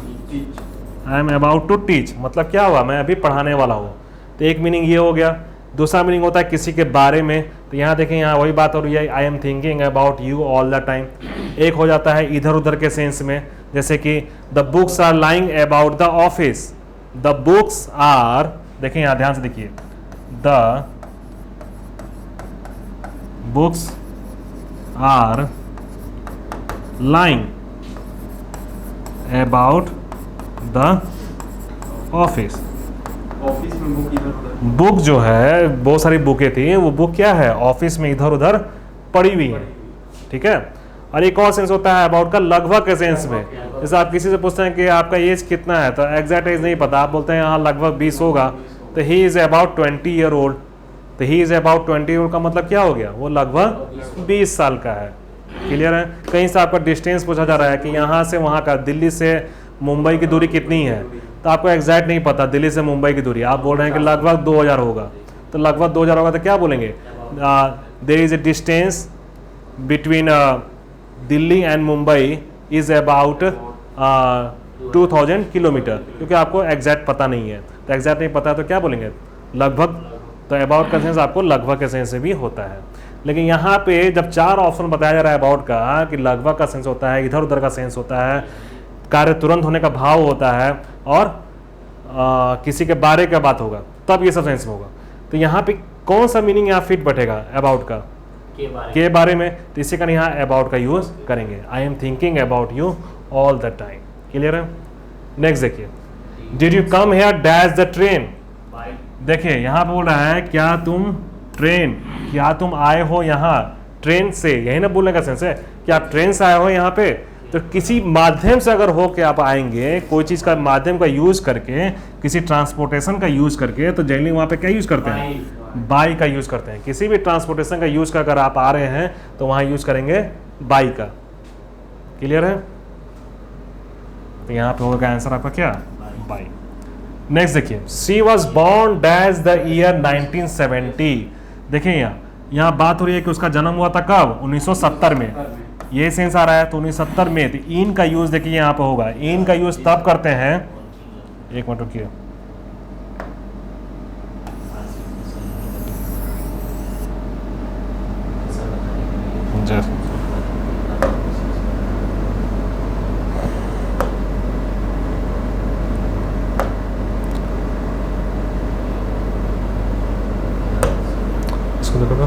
I am about to teach, मतलब क्या हुआ, मैं अभी पढ़ाने वाला हूँ। तो एक मीनिंग ये हो गया। दूसरा मीनिंग होता है किसी के बारे में, तो यहाँ देखें, यहाँ वही बात हो रही है, I am thinking about you all the time. एक हो जाता है इधर उधर के सेंस में, जैसे कि the books are lying about the office, the books are, देखें यहाँ ध्यान से देखिए, the books are lying about the office. Office में बुक इधर उधर, बुक जो है, बहुत सारी बुकें थी, वो बुक क्या है, ऑफिस में इधर उधर पड़ी हुई है, ठीक है? और एक और सेंस होता है अबाउट का, लगभग के सेंस में। जैसे आप किसी से पूछते हैं कि आपका एज कितना है, तो एग्जैक्ट एज नहीं पता, आप बोलते हैं हाँ लगभग 20 होगा, तो he is about 20 year old. तो he is about 20 year old का मतलब क्या हो गया, वो लगभग 20 साल का है। क्लियर है? कहीं से आपका डिस्टेंस पूछा जा रहा है कि यहाँ से वहाँ का, दिल्ली से मुंबई की दूरी कितनी है, तो आपको एग्जैक्ट नहीं पता दिल्ली से मुंबई की दूरी, आप बोल रहे हैं कि लगभग 2000 होगा, तो लगभग 2000 होगा, तो क्या बोलेंगे, there is a distance between Delhi and Mumbai is about 2000 kilometre, क्योंकि आपको एग्जैक्ट पता नहीं है। तो एग्जैक्ट नहीं पता है तो क्या बोलेंगे, लगभग। तो अबाउट का सेंस आपको लगभग के सेंस से भी होता है। लेकिन यहाँ पे जब 4 ऑप्शन बताया जा रहा है अबाउट का, कि लगभग का सेंस होता है, इधर उधर का सेंस होता है, कार्य तुरंत होने का भाव होता है, और किसी के बारे का बात होगा, तब ये सब सेंस में होगा। तो यहाँ पे कौन सा मीनिंग यहाँ फिट बैठेगा अबाउट का, के बारे में, तो इसी का यहाँ अबाउट का यूज करेंगे। I am thinking about you all the time. Clear है? नेक्स्ट देखिए, did you come here dash the train. देखिए यहाँ पे बोल रहा है क्या तुम ट्रेन, क्या तुम आए हो यहाँ ट्रेन से, यही ना बोलने का सेंस है कि आप ट्रेन से आए हो यहाँ पे। तो किसी माध्यम से अगर हो के आप आएंगे, कोई चीज़ का माध्यम का यूज करके, किसी ट्रांसपोर्टेशन का यूज करके, तो जनरली वहाँ पे क्या यूज करते हैं, बाई का यूज करते हैं। किसी भी ट्रांसपोर्टेशन का यूज कर अगर आप आ रहे हैं तो वहाँ यूज करेंगे बाई का। क्लियर है? तो यहाँ पे होगा आंसर आपका क्या, बाई। नेक्स्ट देखिए, she was born dash the year 1970। देखिए यहाँ बात हो रही है कि उसका जन्म हुआ था कब, 1970 में। ये सेंस आ रहा है तो 1970 में तो इन का यूज देखिए यहाँ पे होगा। इन का यूज तब करते हैं, एक मिनट रुकिए, इसको देखो तो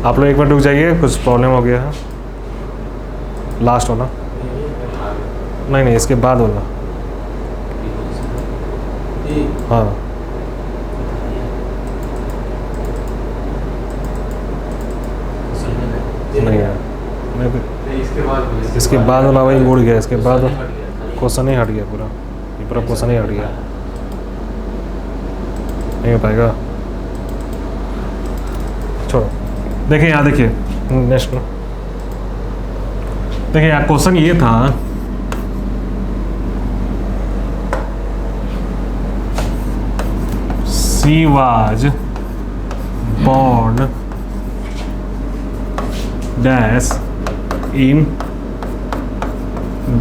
आप लोग एक मिनट रुक जाइए, कुछ प्रॉब्लम हो गया है। लास्ट होना, नहीं नहीं इसके बाद होना। हाँ नहीं है, इसके बाद वाला वही उड़ गया, इसके बाद क्वेश्चन ही हट गया, पूरा ये पूरा क्वेश्चन ही हट गया, नहीं हो पाएगा, छोड़ो। देखिए यहाँ देखिए नेक्स्ट, देखिए यहाँ क्वेश्चन ये था, she was born dash in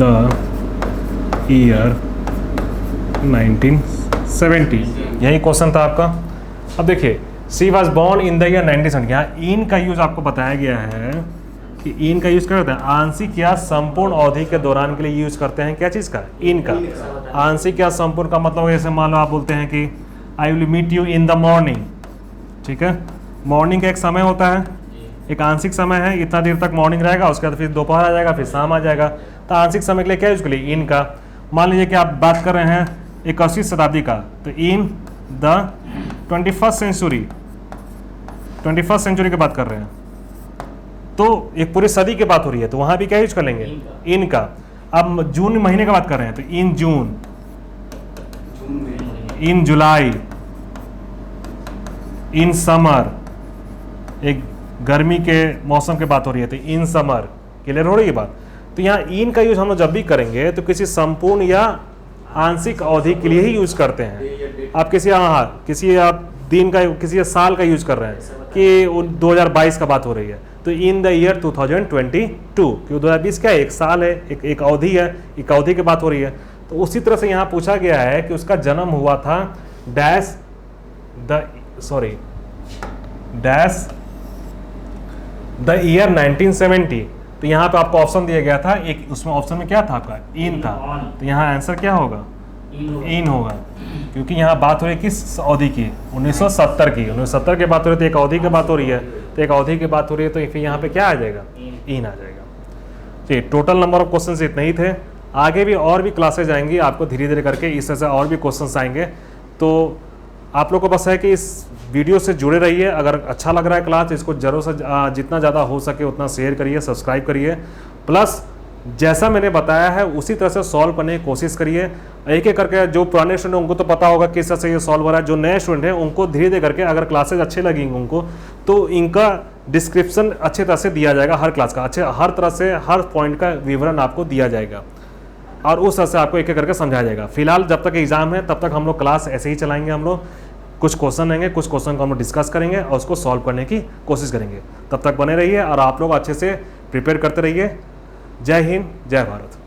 the year 1970, यही क्वेश्चन था आपका। अब देखिए she was born in the year 1970, यहाँ इन का यूज आपको बताया गया है कि इन का यूज क्या होता है, आंशिक या संपूर्ण अवधि के दौरान के लिए यूज करते हैं, क्या चीज का, इन का। आंशिक या संपूर्ण का मतलब जैसे मान लो आप बोलते हैं कि I will meet you in the morning, ठीक है, मॉर्निंग का एक समय होता है, एक आंशिक समय है, इतना देर तक मॉर्निंग रहेगा, उसके बाद फिर दोपहर आ जाएगा, फिर शाम आ जाएगा। तो आंशिक समय के लिए क्या यूज के लिए, इन का। मान लीजिए कि आप बात कर रहे हैं 21वीं शताब्दी का, तो in the 21st century, 21st century की बात कर रहे हैं, तो एक पूरी सदी की बात हो रही है, तो वहां भी क्या यूज कर लेंगे, इन का। अब जून महीने की बात कर रहे हैं, तो इन जून, इन जुलाई, इन समर, एक गर्मी के मौसम की बात हो रही है, तो इन समर, क्लियर हो रही है बात। तो यहाँ इन का यूज हम लोग जब भी करेंगे तो किसी संपूर्ण या आंशिक अवधि के लिए ही यूज करते हैं। आप किसी किसी आप दिन का, किसी साल का यूज कर रहे हैं कि 2022 का बात हो रही है, तो इन द ईयर 2022, क्योंकि 2020 क्या है, एक साल है, एक अवधि है, एक अवधि की बात हो रही है। तो उसी तरह से यहाँ पूछा गया है कि उसका जन्म हुआ था डैश द ईयर 1970। तो यहाँ पे आपको ऑप्शन दिया गया था, एक उसमें ऑप्शन में क्या था आपका, इन था, तो यहाँ आंसर क्या होगा, इन होगा, क्योंकि यहाँ बात हो रही है किस अवधि की, 1970 की, 1970 की बात हो रही है, तो एक अवधि की बात हो रही है, तो एक अवधि की बात हो रही है, तो फिर यहाँ पे क्या आ जाएगा, इन आ जाएगा। ठीक, टोटल नंबर ऑफ क्वेश्चन इतने ही थे, आगे भी और भी क्लासेज आएंगी, आपको धीरे धीरे करके इस तरह से और भी क्वेश्चंस आएंगे। तो आप लोग को बस है कि इस वीडियो से जुड़े रहिए, अगर अच्छा लग रहा है क्लास, इसको जरूर से जितना ज़्यादा हो सके उतना शेयर करिए, सब्सक्राइब करिए, प्लस जैसा मैंने बताया है उसी तरह से सॉल्व करने की कोशिश करिए। एक एक करके जो पुराने स्टूडेंट हैं उनको तो पता होगा किस तरह से ये सॉल्व हो रहा है, जो नए स्टूडेंट हैं उनको धीरे धीरे करके, अगर क्लासेज अच्छे लगेंगे उनको, तो इनका डिस्क्रिप्शन अच्छे तरह से दिया जाएगा, हर क्लास का अच्छे, हर तरह से हर पॉइंट का विवरण आपको दिया जाएगा और उस तरह से आपको एक एक करके समझाया जाएगा। फिलहाल जब तक एग्जाम है तब तक हम लोग क्लास ऐसे ही चलाएंगे, हम लोग कुछ क्वेश्चन रहेंगे, कुछ क्वेश्चन को हम लोग डिस्कस करेंगे और उसको सॉल्व करने की कोशिश करेंगे। तब तक बने रहिए और आप लोग अच्छे से प्रिपेयर करते रहिए। जय हिंद, जय भारत।